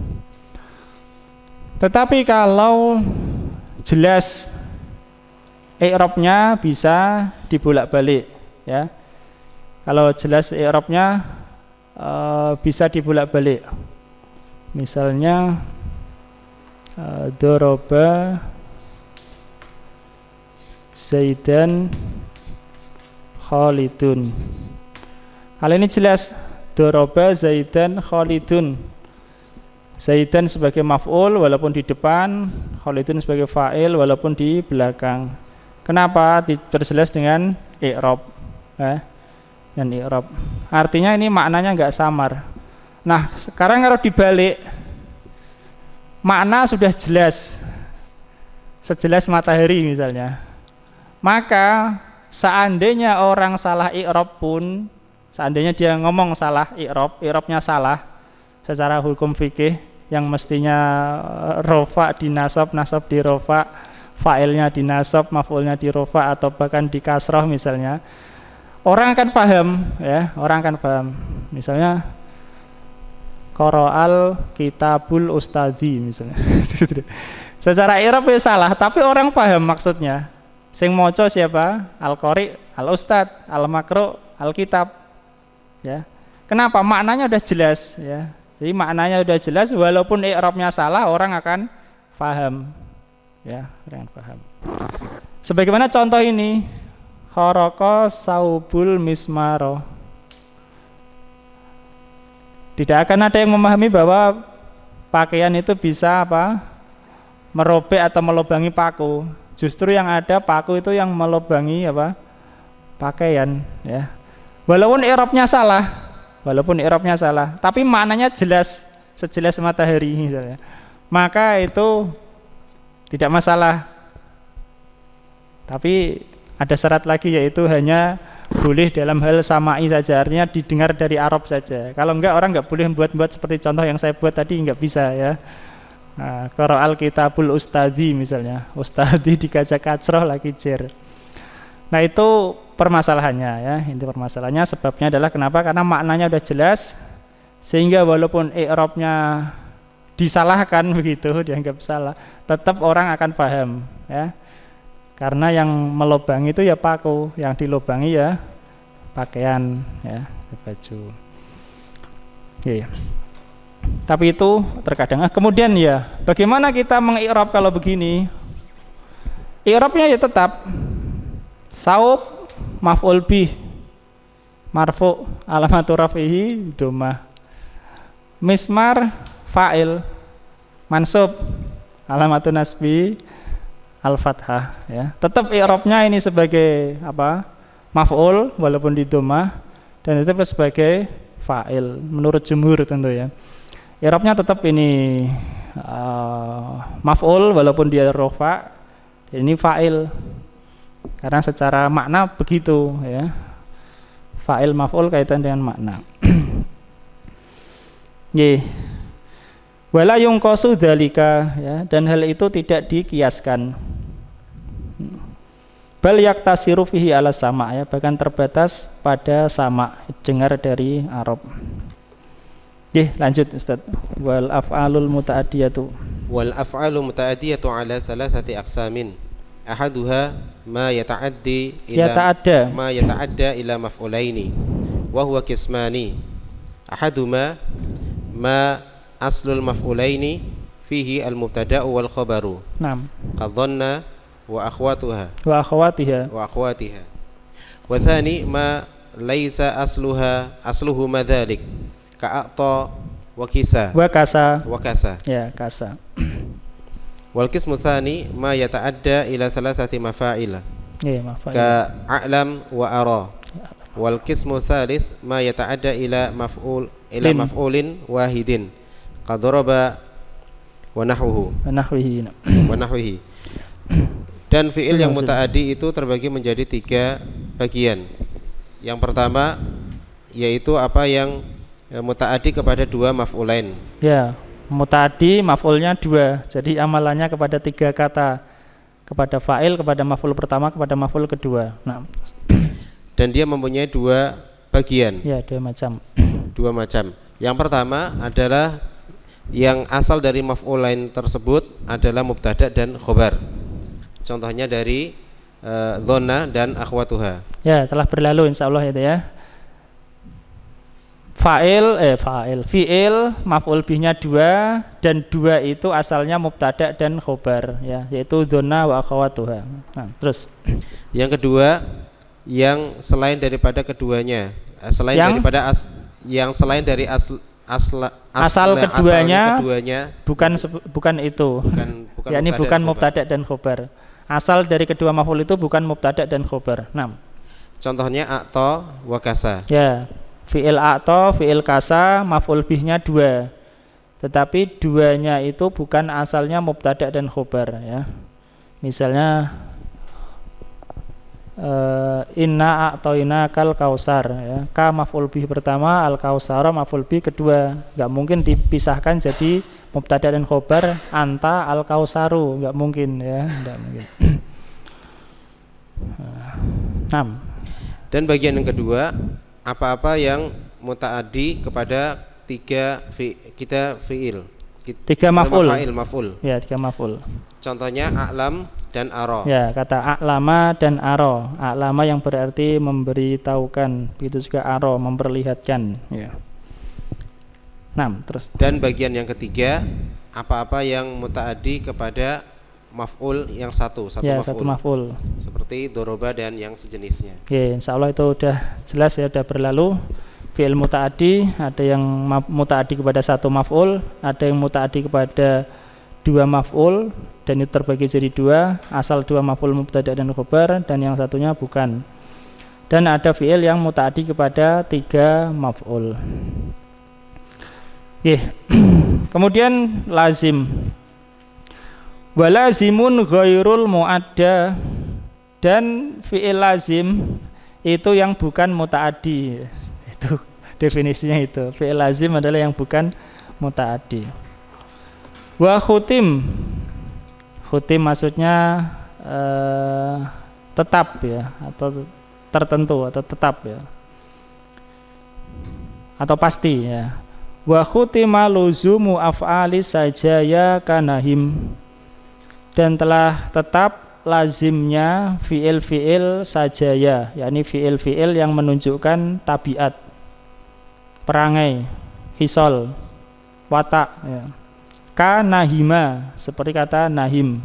Tetapi kalau jelas i'rabnya bisa dibolak-balik ya. Kalau jelas i'rabnya bisa dibolak-balik. Misalnya doroba Zaidan Khalidun. Hal ini jelas, doroba Zaidan Khalidun. Zaidan sebagai maf'ul walaupun di depan, Khalidun sebagai fa'il walaupun di belakang. Kenapa diperjelas dengan i'rab? Dan i'rab. Artinya ini maknanya enggak samar. Nah, sekarang kalau dibalik, makna sudah jelas, sejelas matahari misalnya. Maka seandainya orang salah i'rab pun, seandainya dia ngomong salah i'rab, i'rabnya salah secara hukum fikih yang mestinya rofa dinasab, nasab di rofa, fa'ilnya dinasab, maf'ulnya di rofa atau bahkan di kasrah misalnya, orang akan paham ya, orang akan paham. Misalnya Qara'al kitabul ustadzi misalnya. Secara i'rab ya salah, tapi orang paham maksudnya. Sing maca siapa? Al-Qari, al-Ustad, al-Makru, al-Kitab. Ya. Kenapa? Maknanya udah jelas ya. Jadi maknanya udah jelas walaupun i'rabnya salah, orang akan paham. Ya, orang paham. Sebagaimana contoh ini, kharaqa saubul mismaro. Tidak akan ada yang memahami bahwa pakaian itu bisa apa? Merobek atau melubangi paku. Justru yang ada paku itu yang melubangi apa? Pakaian, ya. Walaupun i'rabnya salah, tapi maknanya jelas, sejelas matahari misalnya. Maka itu tidak masalah. Tapi ada syarat lagi, yaitu hanya boleh dalam hal sama'i saja, artinya didengar dari Arab saja. Kalau enggak, orang enggak boleh buat seperti contoh yang saya buat tadi, enggak bisa ya. Nah, qara'al kitabul ustadzi misalnya, ustadzi dikajak kacroh lagi jer. Nah itu permasalahannya ya, inti permasalahannya sebabnya adalah kenapa? Karena maknanya udah jelas, sehingga walaupun i'rabnya disalahkan begitu, dianggap salah, tetap orang akan paham ya. Karena yang melubangi itu ya paku, yang dilubangi ya pakaian ya, baju. Oke. Tapi itu terkadang. Kemudian ya, bagaimana kita mengi'rab kalau begini? I'rabnya ya tetap saub maf'ul bih marfu' alamatu rafihi dhammah. Mismar fa'il mansub alamatu nasbi al-fathah ya. Tetap i'rabnya ini sebagai apa? Maf'ul walaupun di dhammah, dan tetap sebagai fa'il menurut jumhur tentu ya. I'rabnya tetap ini maf'ul walaupun dia rafa', ini fa'il. Karena secara makna begitu ya. Fa'il maf'ul kaitan dengan makna. Nggih. Wala yunqasu dzalika ya, dan hal itu tidak dikiaskan. Bal yaktasiru fihi ala sama ya, bahkan terbatas pada sama, dengar dari Arab. Nggih, lanjut Ustaz. Wal af'alul muta'addiyatu. Wal af'alu muta'addiyatu ala thalathati aqsamin. Ahaduha ma yata'adda ila maf'ulaini wa huwa qismani. Ahaduma ma aslul maf'ulaini fihi al-mubtada'u wal khabaru. Naam. Qadhanna wa akhwatuha. Wa akhwatiha. Wa thani ma laisa asluhu madhalik ka'ata wa kisa. Wa kasa. Ya, kasa. Wal qismu tsani ma yata'adda ila thalathati mafa'il. Iya, mafa'il. Ka a'lam wa ara. Wal qismu tsalis ma yata'adda ila maf'ulin wahidin. Ka daraba wa nahwihi. Dan fi'il yang muta'addi itu terbagi menjadi 3 bagian. Yang pertama yaitu apa yang muta'addi kepada 2 maf'ulain. Ya. Muta'addi maf'ulnya 2, jadi amalannya kepada 3 kata, kepada fa'il, kepada maf'ul pertama, kepada maf'ul kedua. Nah. Dan dia mempunyai 2 bagian. Ya, 2 macam. 2 macam. Yang pertama adalah yang asal dari maf'ulain tersebut adalah mubtada dan khobar. Contohnya dari dhanna dan akhwatuha. Ya, telah berlalu insyaallah itu ya. Fi'il maf'ul bihnya 2, dan 2 itu asalnya mubtada dan khobar ya, yaitu dhanna wa akhawatuha. Nah, terus yang kedua yang selain daripada keduanya, selain dari asal keduanya bukan itu. Yakni bukan mubtada dan khobar. Asal dari kedua maf'ul itu bukan mubtada dan khobar. Nah. Contohnya a'ta wa kasa. Ya. Fi'il a'ta, fi'il kasa, maf'ul bihnya 2. Tetapi 2-nya itu bukan asalnya mubtada dan khobar ya. Misalnya inna a'toina kal kausar ya. Ka maf'ul bih pertama, al kausara maf'ul bih kedua. Enggak mungkin dipisahkan jadi mubtada dan khobar anta al kausaru, enggak mungkin ya, enggak mungkin. 6. Dan bagian yang kedua, apa-apa yang muta'addi kepada 3 fi'il. 3 maf'ul. Ya, 3 maf'ul. Contohnya a'lam dan ara. Ya, kata a'lama dan ara. A'lama yang berarti memberitahukan, begitu juga ara memperlihatkan ya. 6 terus. Dan bagian yang ketiga, apa-apa yang muta'addi kepada maf'ul yang satu ya, maf'ul. Satu maf'ul. Seperti doroba dan yang sejenisnya. Oke, insyaallah itu udah jelas ya, udah berlalu. Fi'il muta'addi ada yang muta'addi kepada satu maf'ul, ada yang muta'addi kepada dua maf'ul, dan itu terbagi jadi dua, asal dua maf'ul mubtada dan khobar, dan yang satunya bukan. Dan ada fi'il yang muta'addi kepada tiga maf'ul. Kemudian lazim. Walazimun ghairul mu'adda, dan fi'il lazim itu yang bukan muta'addi. Itu definisinya itu. Fi'il lazim adalah yang bukan muta'addi. Wa khutim. Khutim maksudnya tetap ya, atau tertentu atau tetap ya, atau pasti ya. Wa khutima luzumu af'ali sajaya kanahim, dan telah tetap lazimnya fi'il-fi'il sajaya, yakni fi'il-fi'il yang menunjukkan tabiat, perangai, hisol, watak ya. Ka nahima, seperti kata nahim.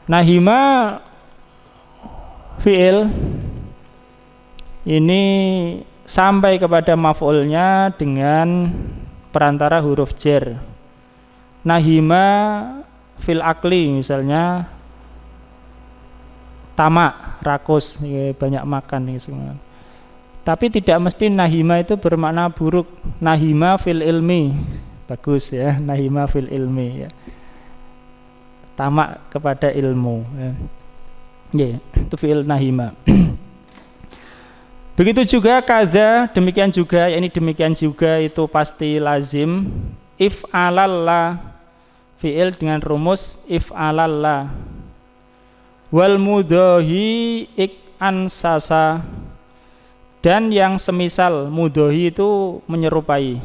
Nahima fi'il ini sampai kepada maf'ulnya dengan perantara huruf jar. Nahima fil akli, misalnya tamak, rakus, banyak makan ini semua. Tapi tidak mesti nahima itu bermakna buruk. Nahima fil ilmi, bagus ya, nahima fil ilmi ya. Tamak kepada ilmu ya. Itu fi'il nahima. Begitu juga kaza, demikian juga, yakni demikian juga itu pasti lazim. If'alalla, fi'il dengan rumus if'alalla. Wal mudhohi ansasa, dan yang semisal mudhohi itu menyerupai,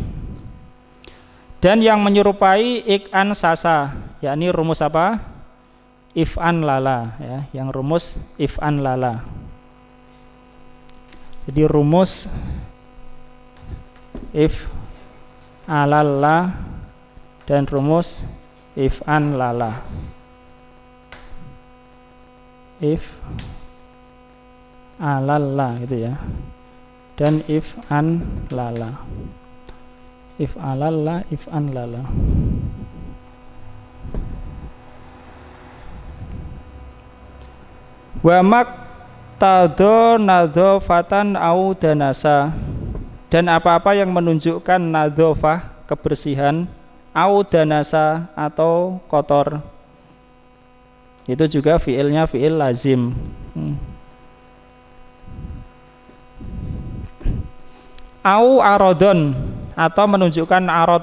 dan yang menyerupai ansasa, yakni rumus apa? If'an lala ya, yang rumus if'an lala. Jadi rumus if alalla dan rumus if'an lala. If alalla gitu ya, dan if'an lala. If alalla, if'an lala. Wa maktadho nadhofatan au danasa, dan apa-apa yang menunjukkan nadhofah, kebersihan, au danasa atau kotor, itu juga fi'ilnya fi'il lazim. Au arodon, atau menunjukkan arod.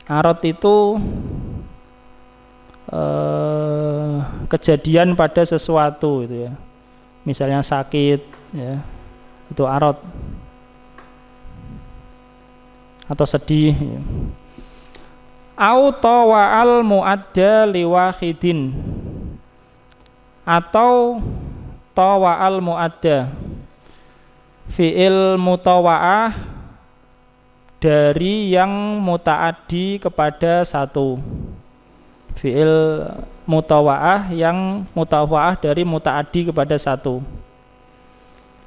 Arod itu kejadian pada sesuatu itu ya, misalnya sakit ya, itu arod, atau sedih ya. Au tawa'al mu'adda liwahidin, atau tawa'al mu'adda, fi'il mutawa'ah dari yang muta'addi kepada satu. Fi'il mutawa'ah yang mutawa'ah dari muta'addi kepada satu.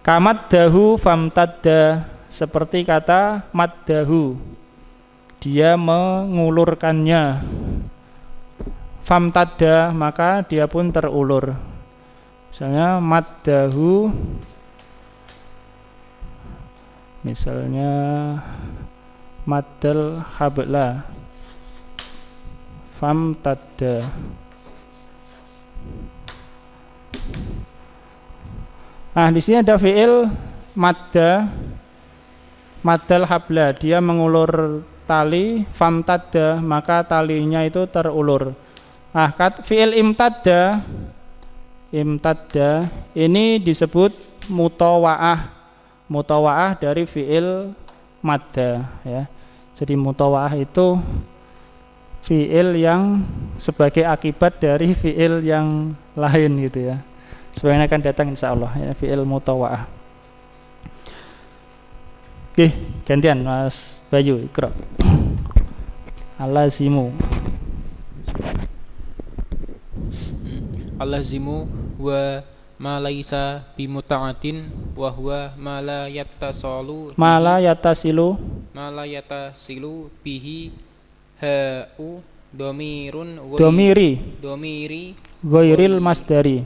Kamaddahu famtadda, seperti kata maddahu, dia mengulurkannya. Famtadda, maka dia pun terulur. Misalnya maddahu, misalnya maddal habla, famtadda. Nah, di sini ada fi'il madda, maddal habla, dia mengulur tali, famtadda, maka talinya itu terulur. Nah, fi'il imtadda, imtadda ini disebut mutawa'ah. Mutawa'ah dari fi'il madda ya. Jadi mutawa'ah itu fi'il yang sebagai akibat dari fi'il yang lain gitu ya. Sebenarnya akan datang insyaallah ya, fi'il mutawa'ah. Oke, gantian Mas Bayu, ikra. Alazimu. Al-lazimu wa ma laisa bimuta'atin wa huwa ma la yattasalu bihi ha'u domiri ghairil masdari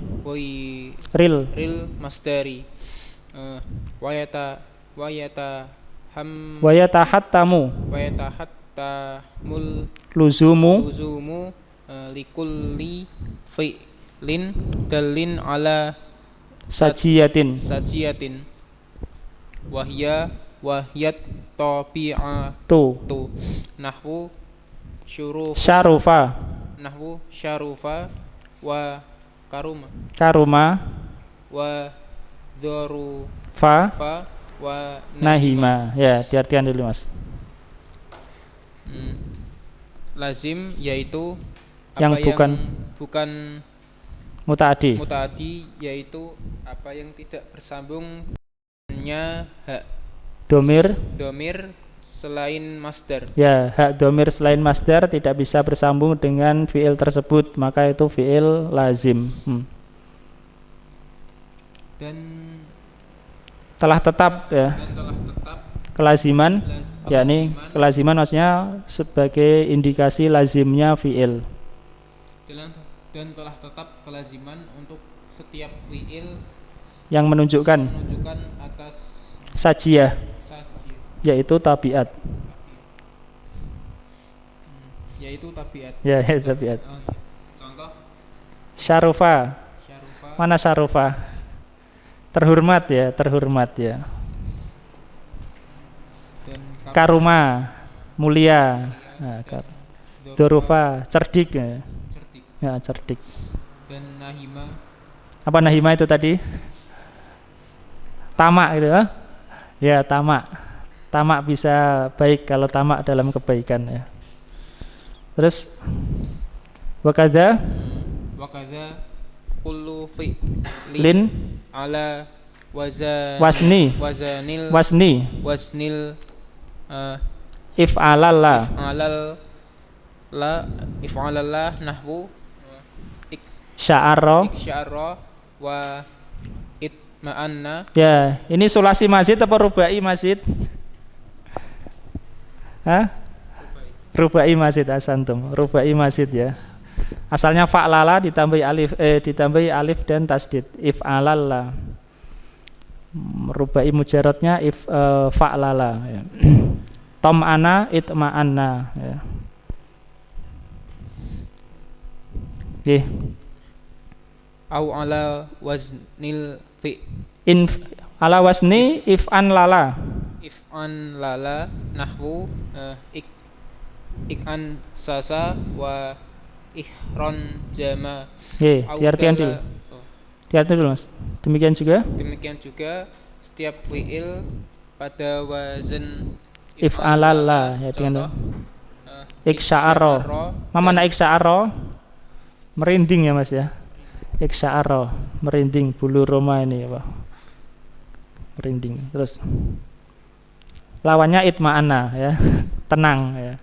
wa yatahattamul luzumu likulli fi'lin dalin ala sajiyatin wahyat tabi'atu nahwu syarufa wa karuma wa dharufa wa nahima. Ya, diartikan dulu Mas. Lazim yaitu yang bukan mutaaddi yaitu apa yang tidak bersambung dengannya hak domir selain masdar. Ya, hak domir selain masdar tidak bisa bersambung dengan fiil tersebut, maka itu fiil lazim. Dan telah tetap ya. Kelaziman, yakni kelaziman maksudnya sebagai indikasi lazimnya fiil. Dan telah tetap kelaziman untuk setiap fiil yang menunjukkan atas sajiyah, yaitu tabiat. Ya, tabiat. Contoh syarufa. Mana syarufa? Terhormat ya. Karuma mulia. Nah, Dorufa cerdik ya. Ya, cerdik. Dan nahima. Apa nahima itu tadi? Tamak gitu ya. Ya, tamak. Tamak bisa baik kalau tamak dalam kebaikan ya. Terus wakadza kullu fi'lin ala wasnil if'alallah nahwu sya'ara wa itma'anna. Ya, ini sulasi mazid apa rubai mazid? Hah? Rubai mazid asantum. Rubai mazid ya. Asalnya fa'lala ditambahi alif dan tasdid. If'alalla. Rubai mujarradnya fa'lala ya. Tom'ana itma'anna ya. Nggih. Au ala waznil fi ala wazni if'an lala nahwu ik'an sasa wa ihron jama. Diartikan dulu Mas. Demikian juga setiap fi'il pada wazn if'alalla ya, dengan iksya'ara. Mana iksya'ara? Merinding ya Mas ya. Iksya'ara, merinding bulu roma ini ya Pak. Merinding. Terus lawannya itma'ana ya. Tenang ya.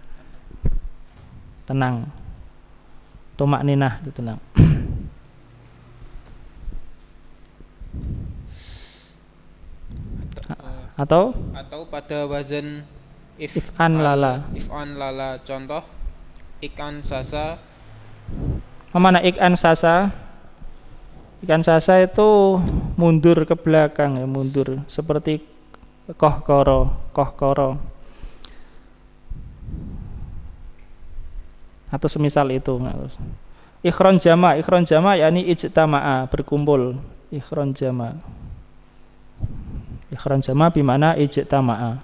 Tenang. Tumak ninah itu tenang. Atau pada wazan if'an lala. Contoh ikan sasa. Mana ikan sasa? Ikan sasa itu mundur ke belakang ya, mundur seperti kohkoro. Atau semisal itu. Ikhron jama yakni ijtama'a, berkumpul. Ikhron jama bimana ijtama'a.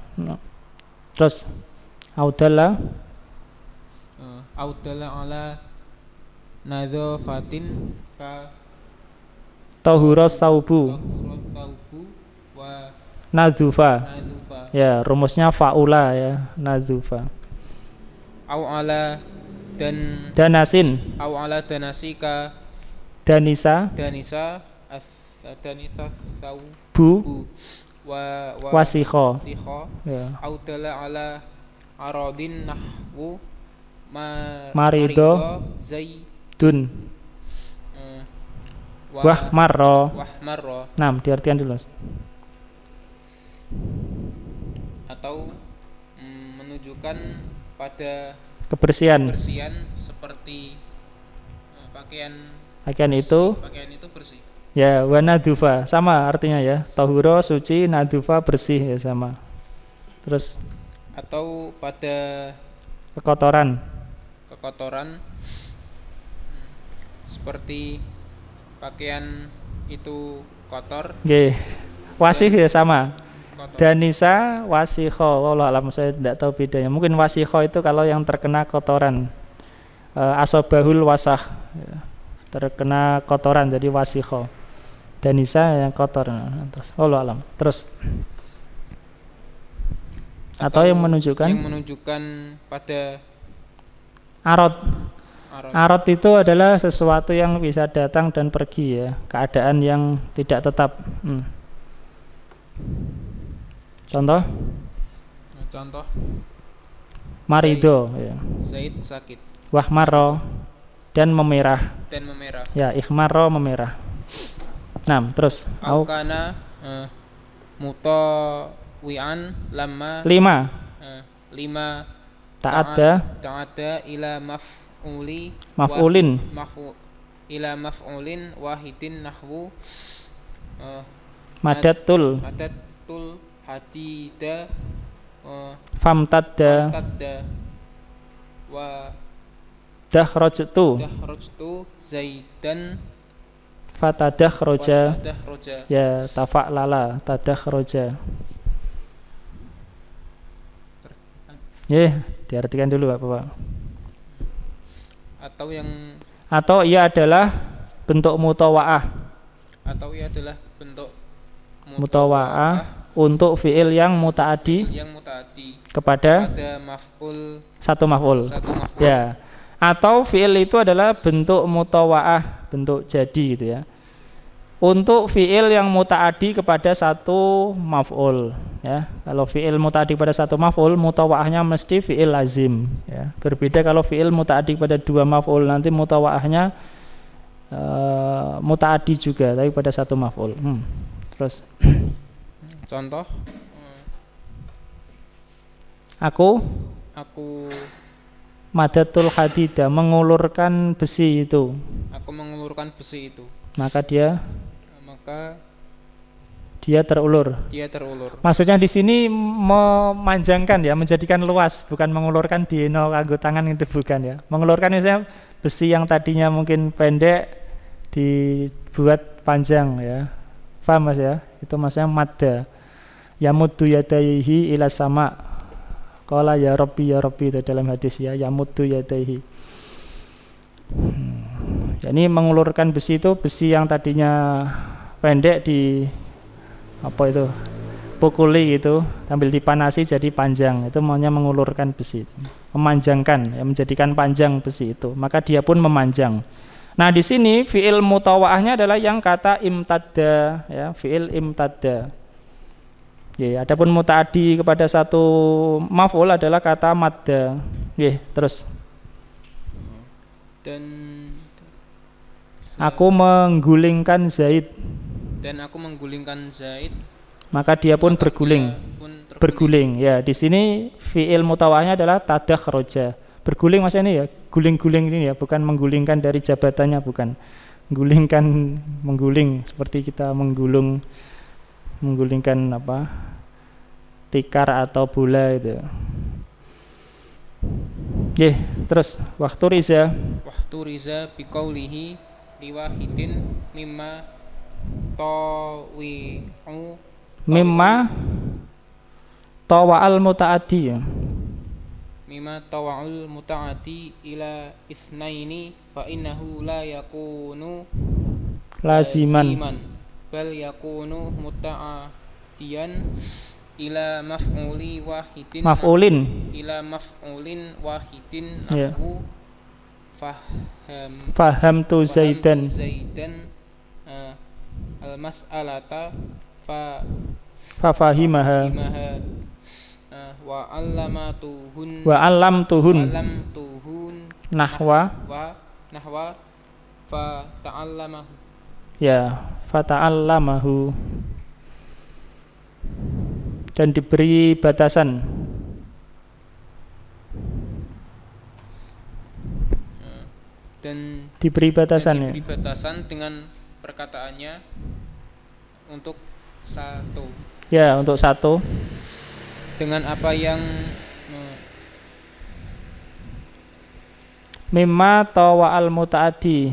Terus audalla ala nadzafatin ka tahura saubu wa nadzufa. Ya, rumusnya faula ya, nadzufa. Au ala danasin danasika danisa saubu wa wasikho ya. Audala ala aradin nahwu marido zaidun Wahmarro. Nah, diartikan dulu. Atau menunjukkan pada kebersihan seperti pakaian itu bersih. Ya, wa nadufa sama artinya ya. Tahuro suci, nadufa bersih ya sama. Terus atau pada kekotoran seperti pakaian itu kotor. Nggih. Wasih ya sama. Danisa wasikho, wallahu alam, saya tidak tahu bedanya. Mungkin wasikho itu kalau yang terkena kotoran, asobahul wasah, terkena kotoran jadi wasikho. Danisa yang kotor. Terus wallahu alam. Terus atau yang menunjukkan pada arad itu adalah sesuatu yang bisa datang dan pergi ya, keadaan yang tidak tetap. Contoh marido ya. Zaid sakit. Wahmaro dan memerah. Ya, ikhmaro memerah. Nah, terus aukana mutawian lama 5 ta'adda ila maf'ulin wahidin nahwu madatul hadida famtadda wa dakhrajtu zaidan fatadakhraja ya tafa'lala tadakhraja. Diartikan dulu Bapak. Atau ia adalah bentuk mutawa'ah. Untuk fi'il yang muta'addi kepada satu maf'ul. Ya. Atau fi'il itu adalah bentuk mutawa'ah, bentuk jadi gitu ya. Untuk fi'il yang muta'addi kepada satu maf'ul ya. Kalau fi'il muta'addi kepada satu maf'ul, mutawa'ahnya mesti fi'il lazim ya. Berbeda kalau fi'il muta'addi kepada dua maf'ul, nanti mutawa'ahnya muta'addi juga tapi pada satu maf'ul. Terus contoh aku madatul hadida, mengulurkan besi itu. Maka dia terulur. Maksudnya di sini memanjangkan ya, menjadikan luas, bukan mengulurkan dino kanggo tangan itu bukan ya. Mengulurkan misalnya besi yang tadinya mungkin pendek dibuat panjang ya. Paham Mas ya? Itu maksudnya madda. Yamuddu yadaihi ila sama. Qala ya Rabbi itu dalam hadis ya, yamuddu yadaihi. Jadi mengulurkan besi itu besi yang tadinya pendek di pukuli gitu, sambil dipanasi jadi panjang. Itu maunya mengulurkan besi itu. Memanjangkan ya, menjadikan panjang besi itu. Maka dia pun memanjang. Nah, di sini fi'il mutawa'ahnya adalah yang kata imtadda ya, fi'il imtadda. Ya, adapun muta'addi kepada satu maf'ul adalah kata madda. Terus dan aku menggulingkan Zaid. Maka dia pun berguling. Berguling. Ya, di sini fi'il mutawa'ahnya adalah tadakhraja. Berguling maksudnya ini ya, guling-guling ini ya, bukan menggulingkan dari jabatannya, bukan. Mengguling seperti kita menggulingkan tikar atau bola itu. Terus waktu riza biqaulihi liwahidin mimma tawa'al muta'addi ya. Mimma tawa'ul muta'addi ila isnaini fa innahu la yakunu laziman bal yakunu muta'addiyan ila maf'ulin wahidin nahwu fahamtu Zaidan al-mas'alata fafahimaha wa 'allamtuhun nahwa fa ta'allamahu Ya, fata'allamahu, dan diberi batasan. Dan diberi batasan, diberi batasan dengan perkataannya untuk satu. Ya, untuk satu. Dengan apa yang mimma tawa'al muta'addi,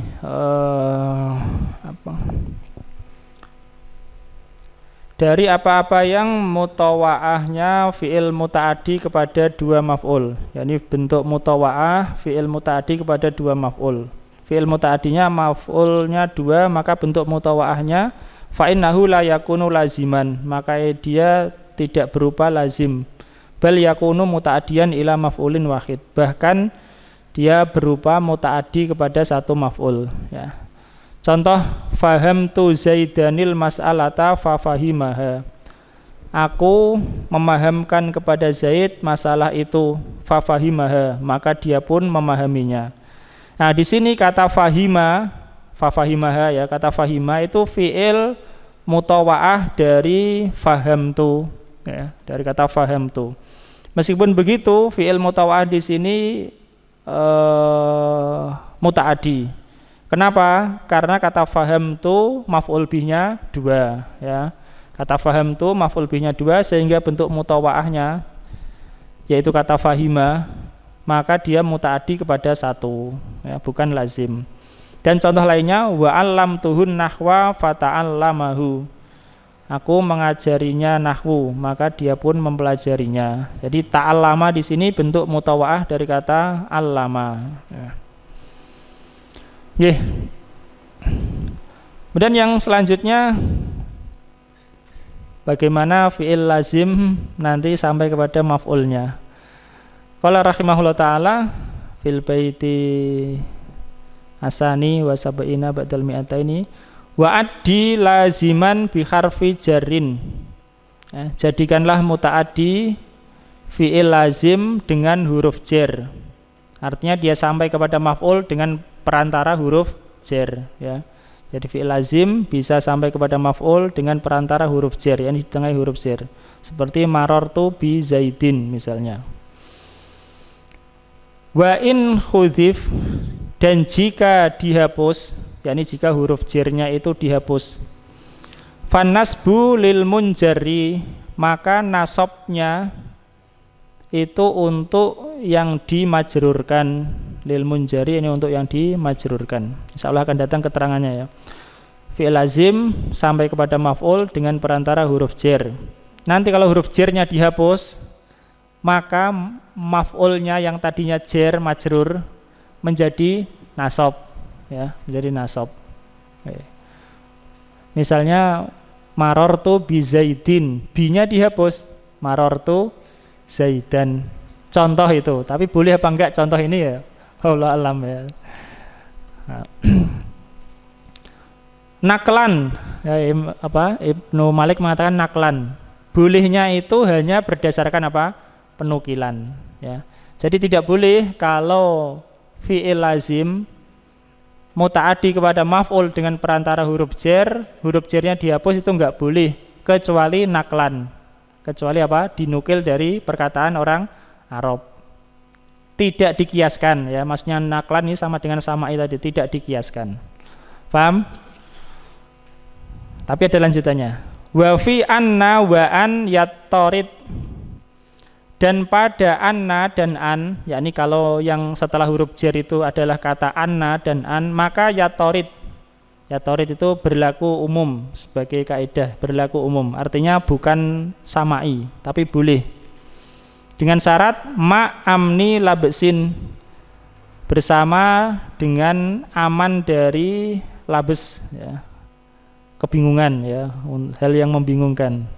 dari apa-apa yang mutawa'ahnya fi'il muta'addi kepada dua maf'ul. Yani bentuk mutawa'ah fi'il muta'addi kepada dua maf'ul. Fi'il muta'addinya maf'ulnya dua, maka bentuk mutawa'ahnya fa'innahu la yakunu laziman, maka dia tidak berupa lazim. Bal yakunu muta'addiyan ila maf'ulin wahid, bahkan dia berupa muta'addi kepada satu maf'ul, ya. Contoh, fahamtu Zaidanil mas'alata fafahimaha. Aku memahamkan kepada Zaid masalah itu, fafahimaha, maka dia pun memahaminya. Nah, di sini kata fahima, fafahimaha, ya, kata fahima itu fi'il mutawa'ah dari fahamtu, ya, dari kata fahamtu. Meskipun begitu, fi'il mutawa'ah di sini muta'addi. Kenapa? Karena kata faham tu maf'ul bihnya dua, ya. Kata faham tu maf'ul bihnya dua, sehingga bentuk mutawa'ahnya yaitu kata fahima, maka dia muta'addi kepada satu, ya, bukan lazim. Dan contoh lainnya, wa 'allamtuhun nahwa fata'allamahu. Aku mengajarinya nahwu, maka dia pun mempelajarinya. Jadi ta'allama di sini bentuk mutawa'ah dari kata allama, ya. Kemudian yang selanjutnya, bagaimana fi'il lazim nanti sampai kepada maf'ulnya. Qala rahimahullah ta'ala fil baiti asani wa sab'ina ba'dal mi'ataini wa addi laziman bi harfi jarrin, ya, jadikanlah muta'addi fi'il lazim dengan huruf jar. Artinya dia sampai kepada maf'ul dengan perantara huruf jar, ya. Jadi fi'il lazim bisa sampai kepada maf'ul dengan perantara huruf jar, yang ditengahi huruf jar. Seperti marartu bi Zaidin misalnya. Wa in khudhif, dan jika dihapus, yakni jika huruf jarnya itu dihapus. Fan nasbu lil munjari, maka nasabnya itu untuk yang dimajrurkan. Lil munjari ini untuk yang dimajrurkan. Insyaallah akan datang keterangannya, ya. Fi'il lazim sampai kepada maf'ul dengan perantara huruf jar. Nanti kalau huruf jarnya dihapus, maka maf'ulnya yang tadinya jar majrur menjadi nasab, ya, menjadi nasab. Misalnya marartu bi Zaidin, bi-nya dihapus, marartu Zaidan. Contoh itu, tapi boleh apa enggak contoh ini, ya? Allah alam, ya. Naklan, ya, Ibnu Malik mengatakan naklan. Bolehnya itu hanya berdasarkan apa? Penukilan, ya. Jadi tidak boleh kalau fi'il lazim muta'addi kepada maf'ul dengan perantara huruf jar, huruf jarnya dihapus, itu enggak boleh kecuali naklan. Kecuali apa? Dinukil dari perkataan orang Arab. Tidak dikiaskan, ya, maksudnya naklan ini sama dengan sama'i tadi, tidak dikiaskan. Paham? Tapi ada lanjutannya. Wa fi anna wa an yattarid, dan pada anna dan an, yakni kalau yang setelah huruf jar itu adalah kata anna dan an, maka yattarid. Yattarid itu berlaku umum sebagai kaidah, berlaku umum. Artinya bukan sama'i, tapi boleh. Dengan syarat ma'amni labsin, bersama dengan aman dari labes, ya, kebingungan, ya, hal yang membingungkan,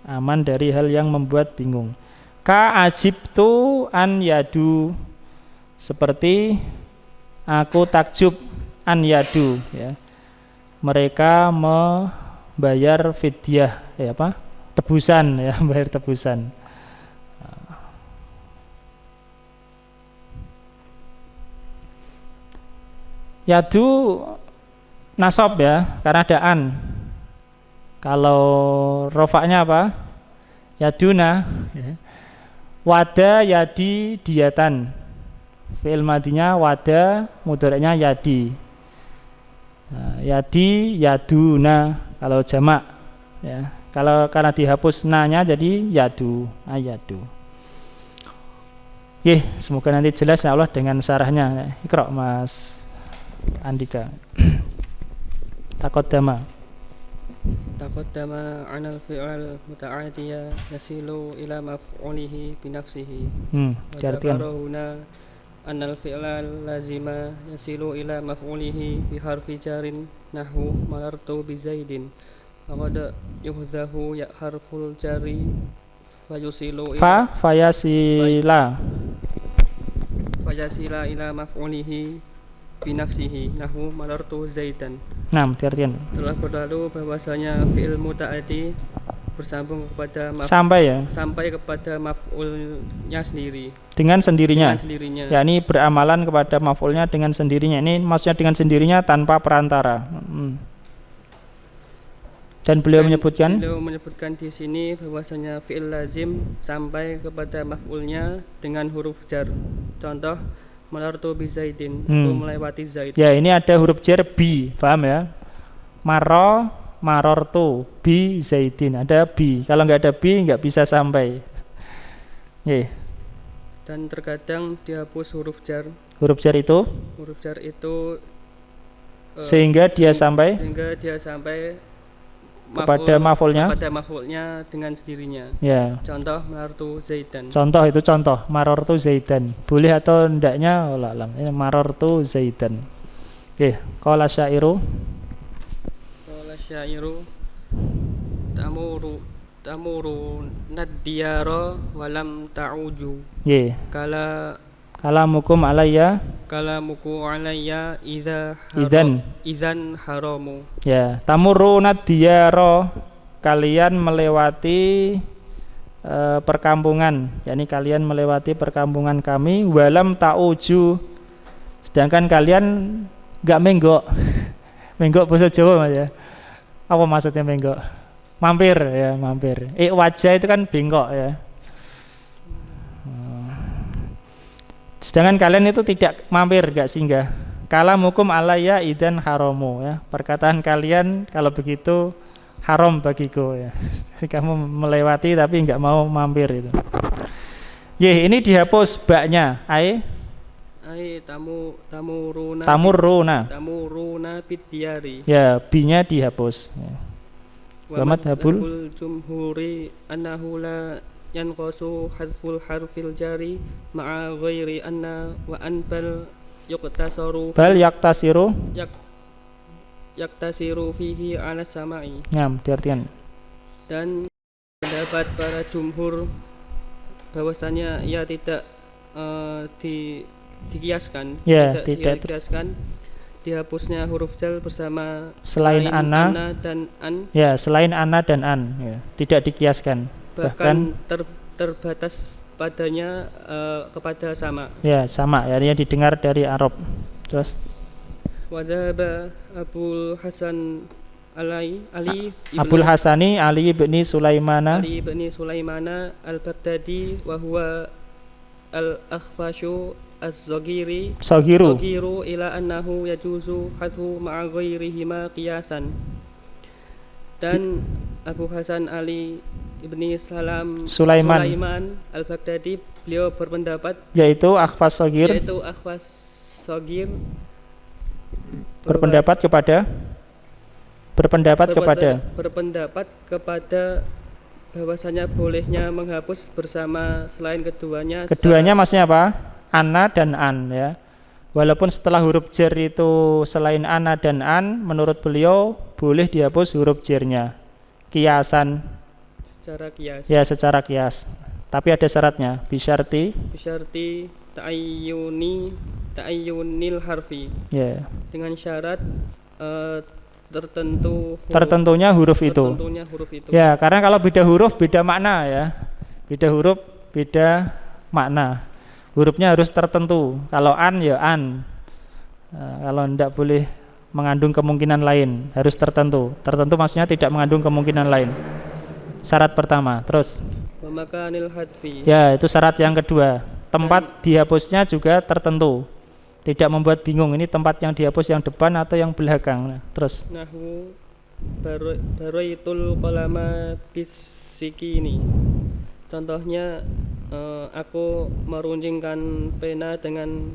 aman dari hal yang membuat bingung. Ka ajibtu an yadu, seperti aku takjub an yadu, ya, mereka membayar fidyah, ya, apa? Tebusan, ya, bayar tebusan. Yadu nasab ya, karena ada an. Kalau rofaknya apa? Yaduna. Wada yadi diyatan. Fi'il madinya wada, mudhari'nya yadi. Nah, yadi yaduna kalau jamak ya. Kalau karena dihapus na-nya jadi yadu, ayadu. Semoga nanti jelas ya Allah dengan syarahnya. Iqra Mas Andika. Taqaddama anal fi'al muta'adiyya yasilu ila maf'ulihi binafsihi. Diartikan. Huna anal fi'al lazima yasilu ila maf'ulihi biharfi jarin nahwu marartu bi Zaidin. Faqad yuhdhafu ya harful jari fayusilu ila fayasila ila maf'ulihi binafsihi nahwu marartu Zaidan. Nah, diartikan. Telah berlalu bahwasanya fi'il muta'addi bersambung kepada sampai kepada maf'ulnya sendiri. Dengan sendirinya. Yakni beramalan kepada maf'ulnya dengan sendirinya. Ini maksudnya dengan sendirinya tanpa perantara. Dan beliau menyebutkan di sini bahwasanya fi'il lazim sampai kepada maf'ulnya dengan huruf jar. Contoh Marartu bi Zaidin, aku melewati Zaid. Ya, ini ada huruf jar bi, paham ya? Marartu bi Zaidin, ada bi. Kalau nggak ada bi nggak bisa sampai. Dan terkadang dihapus huruf jar. Huruf jar itu sehingga dia sampai kepada maf'ulnya dengan sendirinya. Ya. Contoh marartu Zaidan. Contoh marartu Zaidan. Boleh atau hendaknya wallah alam. Marartu Zaidan. Qala syairu tamuru nadiyara walam ta'uju. Kalamukum alayya idzan haramu. Ya, tamurrunad diyara, kalian melewati perkampungan, yakni kalian melewati perkampungan kami, walam ta'uju, sedangkan kalian enggak menggok. Menggok bahasa Jawa Mas ya. Apa maksudnya menggok? Mampir ya, mampir. Wajah itu kan bengkok ya. Sedangkan kalian itu tidak mampir, enggak singgah. Kalamukum alayya idzan haramu ya. Perkataan kalian kalau begitu haram bagiku ya. Kamu melewati tapi enggak mau mampir itu. Ini dihapus baknya. Tamurruna bidyari. Ya, binya dihapus. Wa madhabul jumhuri annahu la yanqasu hadful harfil jari ma'a ghairi anna wa an bal yaktasiru fihi ala sama'i. Diartikan. Dan pendapat para jumhur bahwasanya ia tidak dikiaskan, tidak dikiaskan dihapusnya huruf jar bersama selain ana dan an. Ya, selain ana dan an ya, tidak dikiaskan. Bahkan terbatas padanya kepada sama. Ya, sama, artinya didengar dari Arab. Terus wadhaba Abul Hasan Abul Hasani Ali bin Sulaimana al-Baghdadi wa huwa al-Akhfashu az-Zaghiru ila annahu yajuzu hadhu ma'a ghairihima qiyasan. Dan Abu Hasan Ali ibni Sulaiman al-Baghdadi, beliau berpendapat yaitu Akhfas Shaghir berpendapat kepada bahwasanya bolehnya menghapus bersama selain keduanya maksudnya apa? Ana dan an ya. Walaupun setelah huruf jar itu selain ana dan an, menurut beliau boleh dihapus huruf jarnya kiasan, secara kias. Tapi ada syaratnya, bisyarti ta'ayyunil harfi. Ya. Dengan syarat tertentunya huruf itu. Ya, karena kalau beda huruf beda makna ya. Beda huruf beda makna. Hurufnya harus tertentu. Kalau an ya an. Kalau tidak boleh mengandung kemungkinan lain, harus tertentu. Tertentu maksudnya tidak mengandung kemungkinan lain. Syarat pertama. Terus wa makanil hadfi. Ya, itu syarat yang kedua. Tempat dihapusnya juga tertentu. Tidak membuat bingung ini tempat yang dihapus yang depan atau yang belakang. Nah, terus Nahwu baraitul qalama bisikini. Contohnya aku meruncingkan pena dengan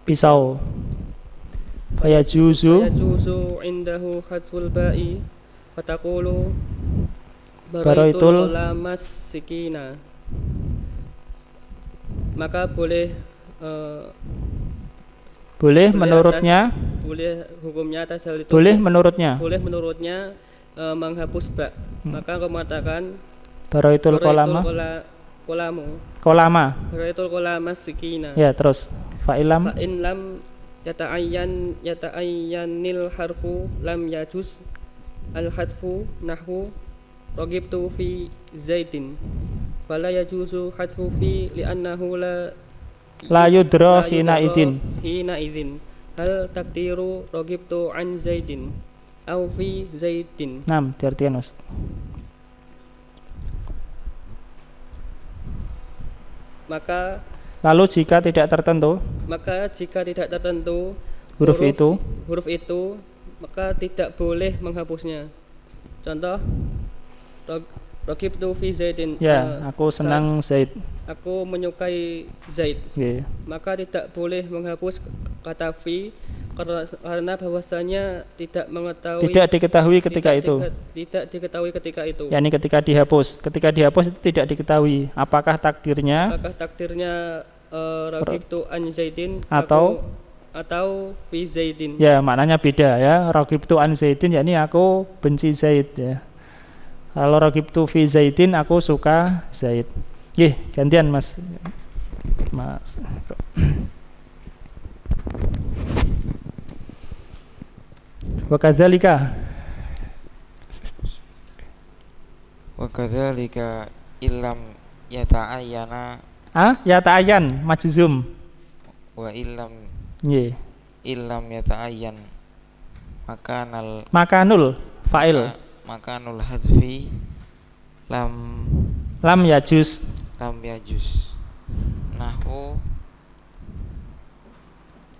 pisau. Fayajuzu indahu hadful ba'i fataqulu baraitul qalamas sikina. Maka boleh menurutnya boleh hukumnya atas hal itu boleh menurutnya menghapus ba. Maka kau mengatakan baraitul kolama baraitul qalamas sikina. Ya, terus fa in lam yata'ayyanil harfu lam yajuz al hadfu nahwu ragibtu fi zaidin fala yajuzu hadfu fi li'annahu la yudra hina idin hal takdiru ragibtu an zaidin au fi zaidin. Diartikan Mas. Maka lalu jika tidak tertentu huruf itu maka tidak boleh menghapusnya. Contoh ragibtu fi zaidin. Ya, aku senang Zaid. Aku menyukai Zaid. Yeah. Maka tidak boleh menghapus kata fi karena bahwasanya tidak diketahui ketika itu. Tidak diketahui ketika itu. Yani ketika dihapus itu tidak diketahui apakah takdirnya ragibtu an Zaidin atau fi Zaidin. Ya, maknanya beda ya. Ragibtu an Zaidin yakni aku benci Zaid ya. Kalau ragibtu fi Zaidin aku suka Zaid. Gantian Mas. Wa kadzalika illam yata'ayyana yata'ayyan majzum wa illam yata'ayyan makanul fa'il makanul hadfi lam yajuz nahwu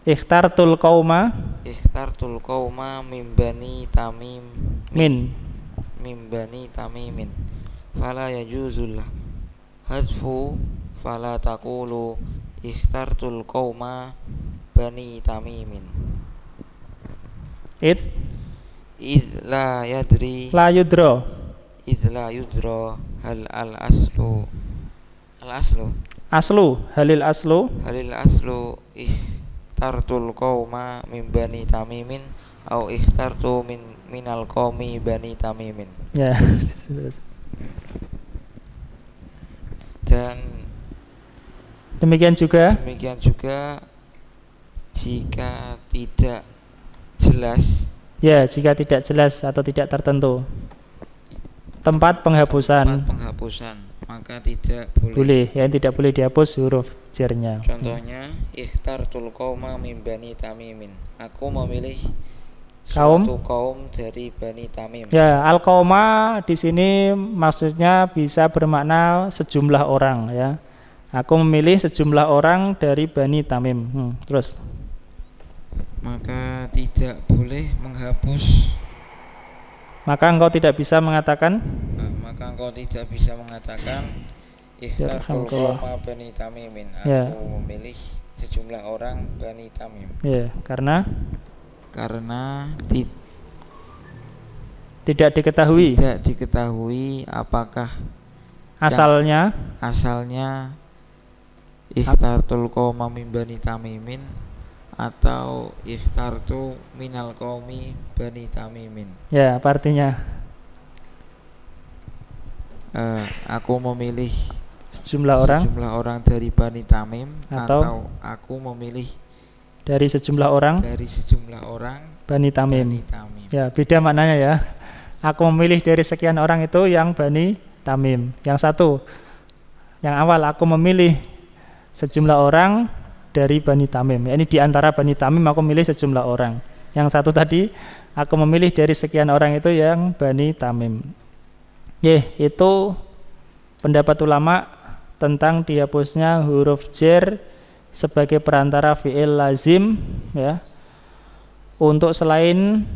ikhtartul qauma min bani tamimin fala yajuzul hadfu fala taqulu ikhtartul qauma bani tamimin id la yudra hal halil aslu ikhtartul qauma min bani tamimin au ikhtartu minal qaumi bani tamimin. Ya. Dan demikian juga jika tidak jelas, jika tidak jelas atau tidak tertentu tempat penghapusan maka tidak boleh tidak boleh dihapus huruf jarnya. Contohnya ikhtartul qauma min bani tamimin, aku memilih suatu kaum dari Bani Tamim. Ya, al-qauma di sini maksudnya bisa bermakna sejumlah orang ya. Aku memilih sejumlah orang dari Bani Tamim. Terus maka tidak boleh menghapus. Maka engkau tidak bisa mengatakan ikhtartul qauma Bani Tamimin. Aku memilih sejumlah orang Bani Tamim. Ya, karena tidak diketahui apakah asalnya ikhtartul qauma min bani tamimin atau ikhtartu minal qaumi bani tamimin. Ya, apa artinya? Aku memilih sejumlah orang dari Bani Tamim atau aku memilih dari sejumlah orang Bani Tamim. Ya, beda maknanya ya. Aku memilih dari sekian orang itu yang Bani Tamim. Yang satu, yang awal aku memilih sejumlah orang dari Bani Tamim. Ya, ini di antara Bani Tamim aku memilih sejumlah orang. Yang satu tadi, aku memilih dari sekian orang itu yang Bani Tamim. Itu pendapat ulama tentang dihapusnya huruf jar sebagai perantara fi'il lazim ya. Untuk selain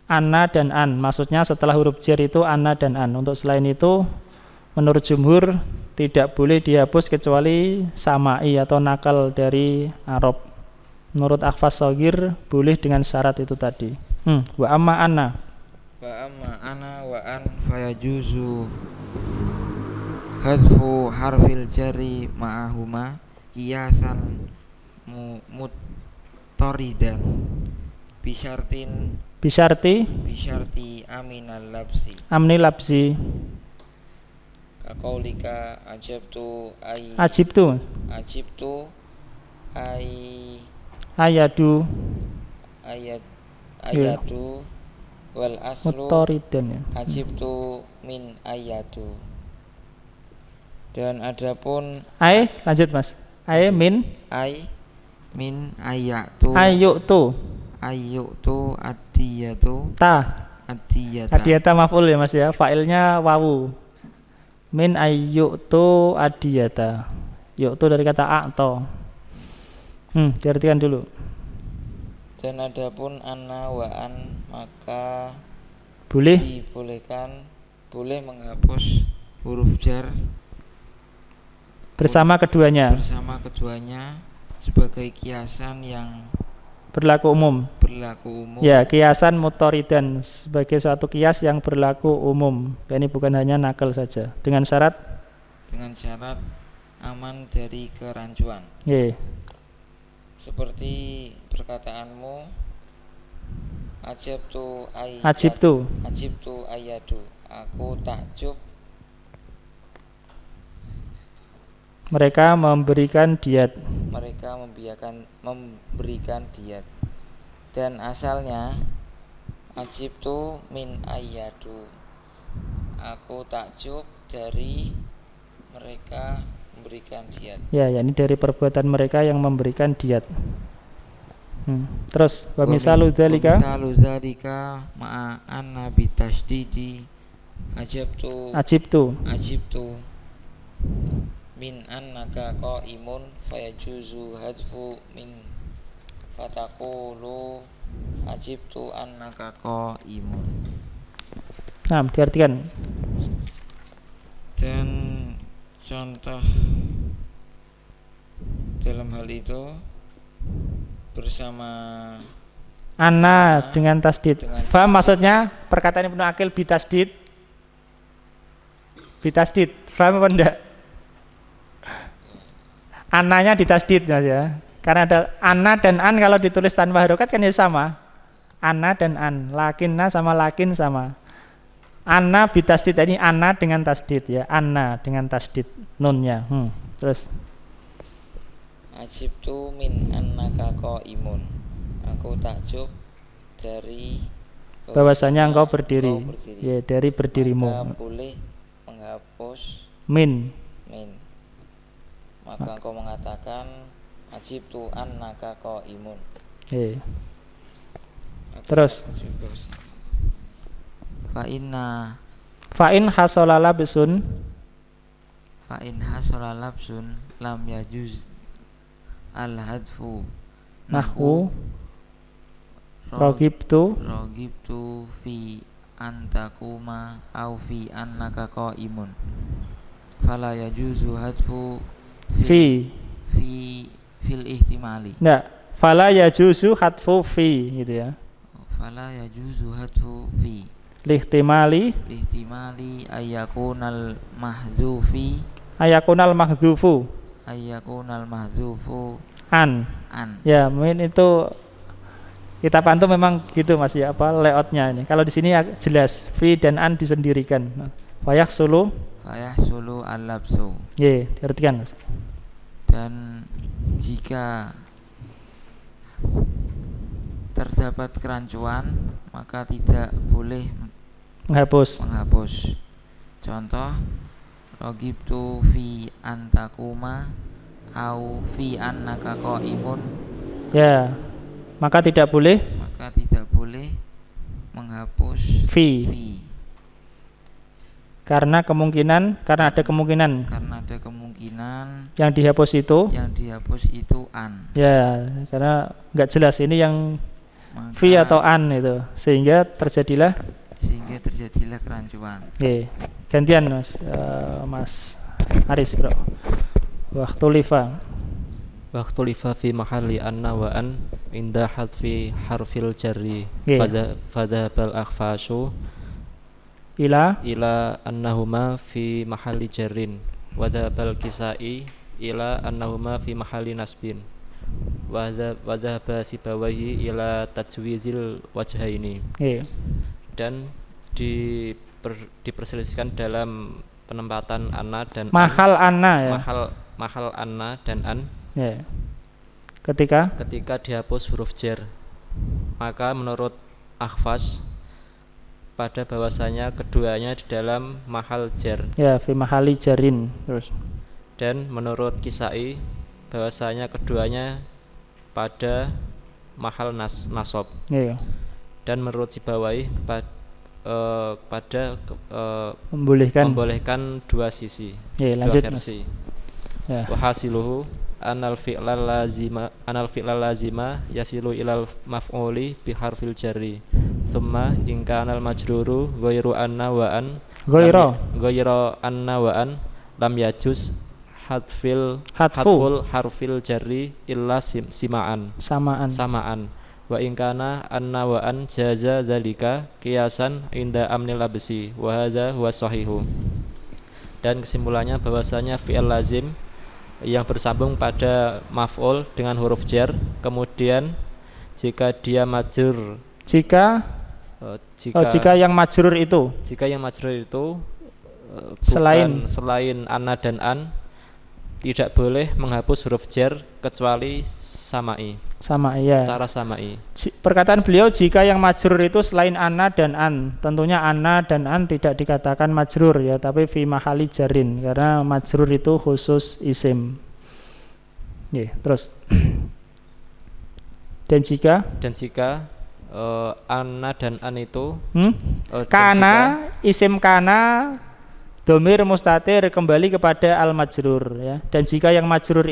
anna dan an, maksudnya setelah huruf jar itu anna dan an. Untuk selain itu menurut jumhur tidak boleh dihapus kecuali sama'i atau nakal dari Arab. Menurut Akhfas Shagir boleh dengan syarat itu tadi. Wa amma anna wa an fayajuzu hadfu harfil jari ma'ahuma kiyasan muttaridan bisyarti aminal labsi amni labsi kaqaulika ajibtu ayadu wal aslu muttaridan ya. ajibtu min ayatu. Dan adapun lanjut Mas. Min ayatu adiyatu adiyata maf'ul ya Mas ya. Fa'ilnya wawu. Min ayyutu adiyata. Yu'tu dari kata a'ta. Diartikan dulu. Dan adapun anna wa an maka boleh menghapus huruf jar bersama keduanya sebagai kiasan yang berlaku umum. Ya, kiasan muttaridan sebagai suatu kias yang berlaku umum. Ini bukan hanya nakal saja. Dengan syarat aman dari kerancuan. Seperti perkataanmu ajibtu ayadu, aku takjub mereka memberikan diat. Dan asalnya ajibtu min ayadu, aku takjub dari mereka memberikan diat. Ya, ini dari perbuatan mereka yang memberikan diat. Terus wa misalu dzalika ma'a anna bi tasydidi ajibtu min annaka qaimun fayajuzu hadfu min fataqulu ajibtu annaka qaimun. Nah, diartikan. Dan contoh dalam hal itu bersama anna dengan tasdid. Faham maksudnya perkataan Ibnu Aqil bitasdid. Faham apa enggak? Ananya ditasdid Mas ya. Karena ada anna dan an kalau ditulis tanpa harokat kan ya sama. Anna dan an, lakinna sama lakin sama. Anna bitasdid, ini anna dengan tasdid ya. Anna dengan tasdid nunnya. Terus ajibtu min annaka qaimun, aku takjub dari bahwasanya engkau berdiri. Ya, dari berdirimu. Maka boleh menghapus min. Maka engkau mengatakan ajibtu annaka qaimun. Terus fa in hasala labsun lam yajuz al-hadfu nahwu ragibtu fi antakuma au fi annaka qaimun fala yajuzu hadfu fil ihtimali. Enggak, fala yajuzu hadfu fi gitu ya. Fala yajuzu hadfu fi lihtimali ayakunal mahzufu an. Ya, mungkin itu kita pantau memang gitu Mas ya, apa layoutnya ini. Kalau di sini ya jelas fi dan an disendirikan. Fayahsulu al-labsu. Diartikan Mas. Dan jika terdapat kerancuan maka tidak boleh menghapus. Contoh ragibtu fi antakuma au fi annaka qaimun. Ya. maka tidak boleh menghapus fi. Karena ada kemungkinan yang dihapus itu an. Ya, karena nggak jelas ini yang fi atau an itu, sehingga terjadilah kerancuan. Oke, gantian Mas Aris, bro. Waktu lifa fi mahalli anna wa an inda hadfi harfil jarri pada bal akhfashu ila annahuma fi mahalli jarrin wada bal kisai ila annahuma fi mahalli nasbin wada basibawahi ila tajwizil wajhaini. Dan diperselisihkan dalam penempatan anna dan mahal anna ya. Mahal anna dan an. Ya. Ketika dihapus huruf jar, maka menurut Akhfas pada bahwasanya keduanya di dalam mahal jar. Ya, fi mahali jarin. Terus. Dan menurut Kisai bahwasanya keduanya pada mahal nasab. Ya. Dan menurut Sibawai membolehkan dua sisi, ya, dua versi. Ya. Wahasiluhu anal fi'lal lazima yasilu ilal maf'uli bi harfil jarri summa in kana al majruru ghairu anna wa an lam yajuz hadful harfil jarri illa samaan wa in kana anna wa an jaza dzalika qiyasan inda amnil absi wa hadza huwa sahihu. Dan kesimpulannya bahwasanya fi'il lazim yang bersambung pada maf'ul dengan huruf jar, kemudian jika dia majrur, jika yang majrur itu selain anna dan an, tidak boleh menghapus huruf jar kecuali samai ya. Secara samai. Perkataan beliau jika yang majrur itu selain anna dan an, tentunya anna dan an tidak dikatakan majrur ya, tapi fi mahali jarin, karena majrur itu khusus isim. Terus. Dan jika anna dan an itu kana isim kana domir mustatir kembali kepada al majrur ya. Dan jika yang majrur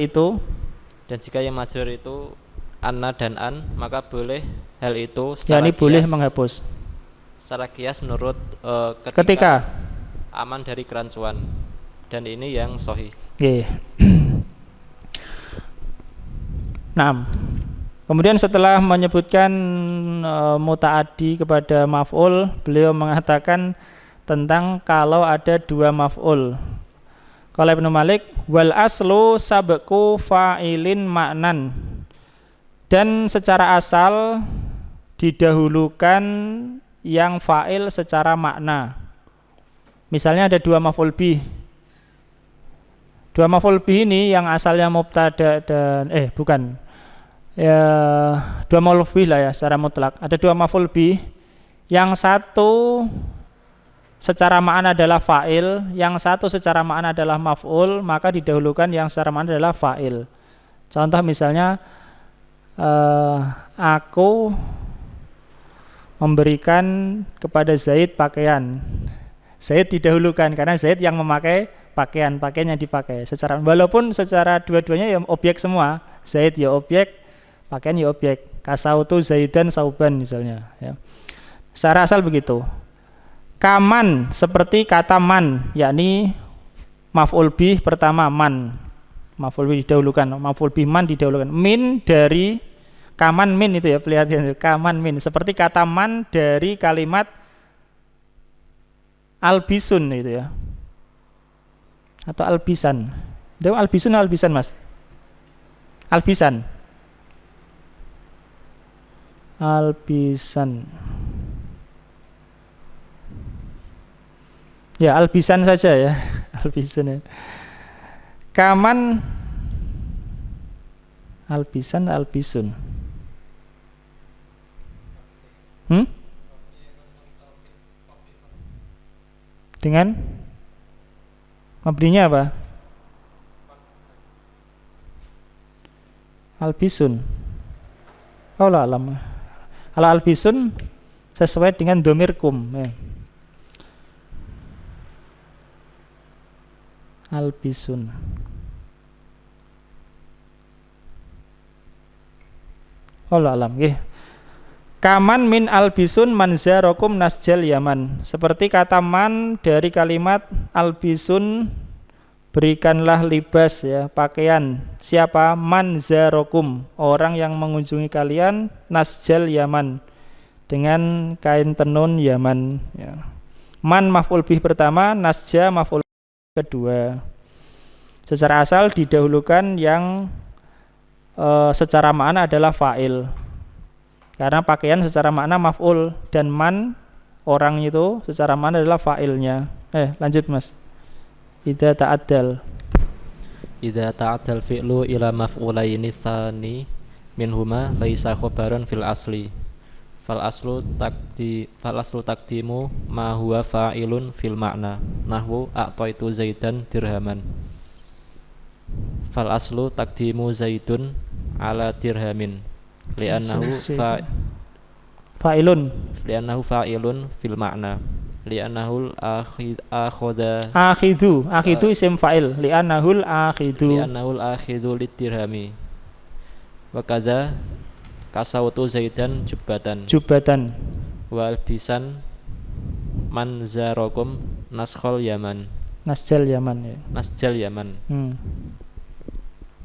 itu anna dan an, maka boleh hal itu secara kias, boleh menghapus secara kias menurut ketika aman dari kerancuan, dan ini yang sahih. Nah, kemudian setelah menyebutkan mutaaddi kepada maf'ul, beliau mengatakan tentang kalau ada dua maf'ul. Kalau Ibnu Malik, wal aslu sabqu fa'ilin maknan, dan secara asal didahulukan yang fa'il secara makna. Misalnya ada dua maf'ul bih. Dua maf'ul bih ini yang asalnya mubtada dan dua maf'ul bih lah ya secara mutlak. Ada dua maf'ul bih, yang satu secara makna adalah fa'il, yang satu secara makna adalah maf'ul, maka didahulukan yang secara makna adalah fa'il. Contoh misalnya aku memberikan kepada Zaid pakaian. Zaid didahulukan karena Zaid yang memakai pakaiannya dipakai. Walaupun secara dua-duanya ya objek semua. Zaid ya objek, pakaian ya objek. Kasautu Zaidan sauban misalnya ya. Secara asal begitu. Kaman seperti kata man, yakni maf'ul bih pertama man. Maf'ul bih didahulukan, maf'ul bih man didahulukan. Min dari kaman min itu ya, perhatikan kaman min, seperti kata man dari kalimat albisun itu ya, atau albisan. Itu albisun atau albisan Mas? Albisan. Ya, albisan saja ya. Albisan ya. Kaman albisan albisun. Dengan mabninya apa? Albisun. Allah alam. Kalau albisun sesuai dengan domir kum ya. Albisun. Allah alam nggih. Kaman min albisun manzarokum nasjal yaman. Seperti kata man dari kalimat albisun, berikanlah libas ya, pakaian. Siapa? Manzarokum, orang yang mengunjungi kalian, nasjal yaman, dengan kain tenun Yaman ya. Man maf'ul bih pertama, nasja maf'ul kedua. Secara asal didahulukan yang secara makna adalah fa'il. Karena pakaian secara makna maf'ul dan man orang itu secara makna adalah fa'ilnya. Lanjut Mas. Idza ta'addal fi'lu ila maf'ulaini tsani minhuma laisa khabaran fil asli. Fal aslu taqdimu ma huwa fa'ilun fil ma'na. Nahwu a'taitu Zaidan dirhaman. Fal aslu taqdimu Zaidun ala dirhamin. Li'annahu fa'ilun fil ma'na. Li'annahu akhidu isim fa'il. Li'annahu akhidu lidirhami. Wa kadza kasautu Zaidan jubbatan wa albisan manzarakum nasjal yaman ya.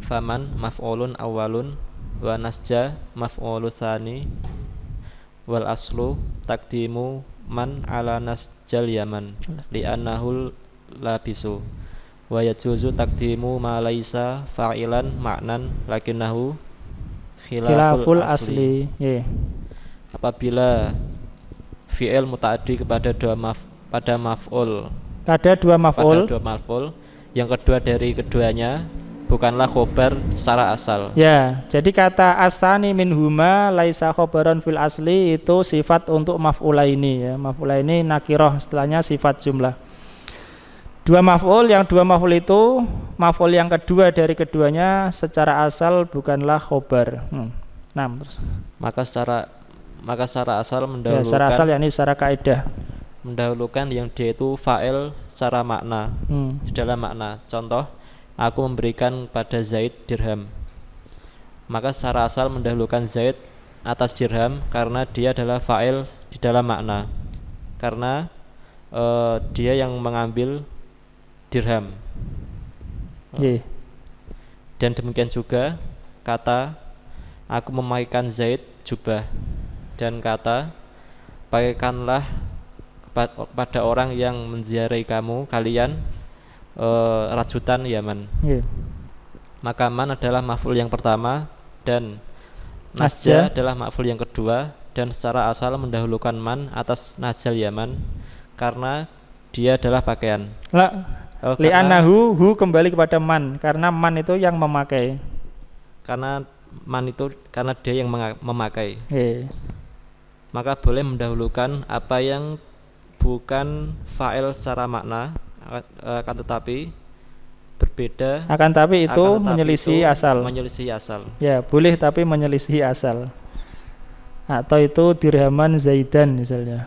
Faman maf'ulun awalun wa nasja maf'ulu tsani wal aslu taqdimu man ala nasjal yaman li'annahu labisu wa yajuzu taqdimu ma laisa fa'ilan ma'nan lakinnahu khilaful asli. Apabila fi'il muta'addi pada maf'ul yang kedua dari keduanya bukanlah khobar secara asal. Ya, jadi kata asani min huma laisa khobaron fil asli itu sifat untuk maf'ulaini ya. Maf'ulaini nakirah, setelahnya sifat jumlah. Dua maf'ul itu maf'ul yang kedua dari keduanya secara asal bukanlah khobar. Terus. Maka secara asal mendahulukan secara asal yakni secara kaidah mendahulukan yang dia itu fa'il secara makna. Di dalam makna. Contoh, aku memberikan pada Zaid dirham. Maka secara asal mendahulukan Zaid atas dirham karena dia adalah fa'il di dalam makna. Karena dia yang mengambil dirham. Dan demikian juga kata aku memakaikan Zaid jubah, dan kata pakaikanlah pada orang yang menziarahi kalian rajutan Yaman. Maka man adalah maf'ul yang pertama dan nasja adalah maf'ul yang kedua, dan secara asal mendahulukan man atas najal Yaman karena dia adalah pakaian. Li'annahu hu kembali kepada man karena man itu yang memakai. Karena man itu karena dia yang memakai. Maka boleh mendahulukan apa yang bukan fa'il secara makna, akan tetapi berbeda. Itu menyelisih asal. Ya, boleh tapi menyelisih asal. Atau itu dirhaman Zaidan misalnya.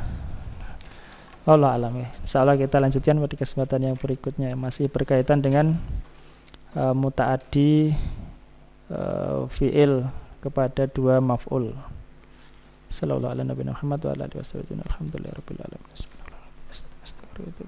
Allah alam ya. Insyaallah kita lanjutkan pada kesempatan yang berikutnya, masih berkaitan dengan mutaaddi fi'il kepada dua maf'ul. Sallallahu alaihi Muhammad wa ala alihi wasallam. Alhamdulillahirabbil alamin. Astagfirullah.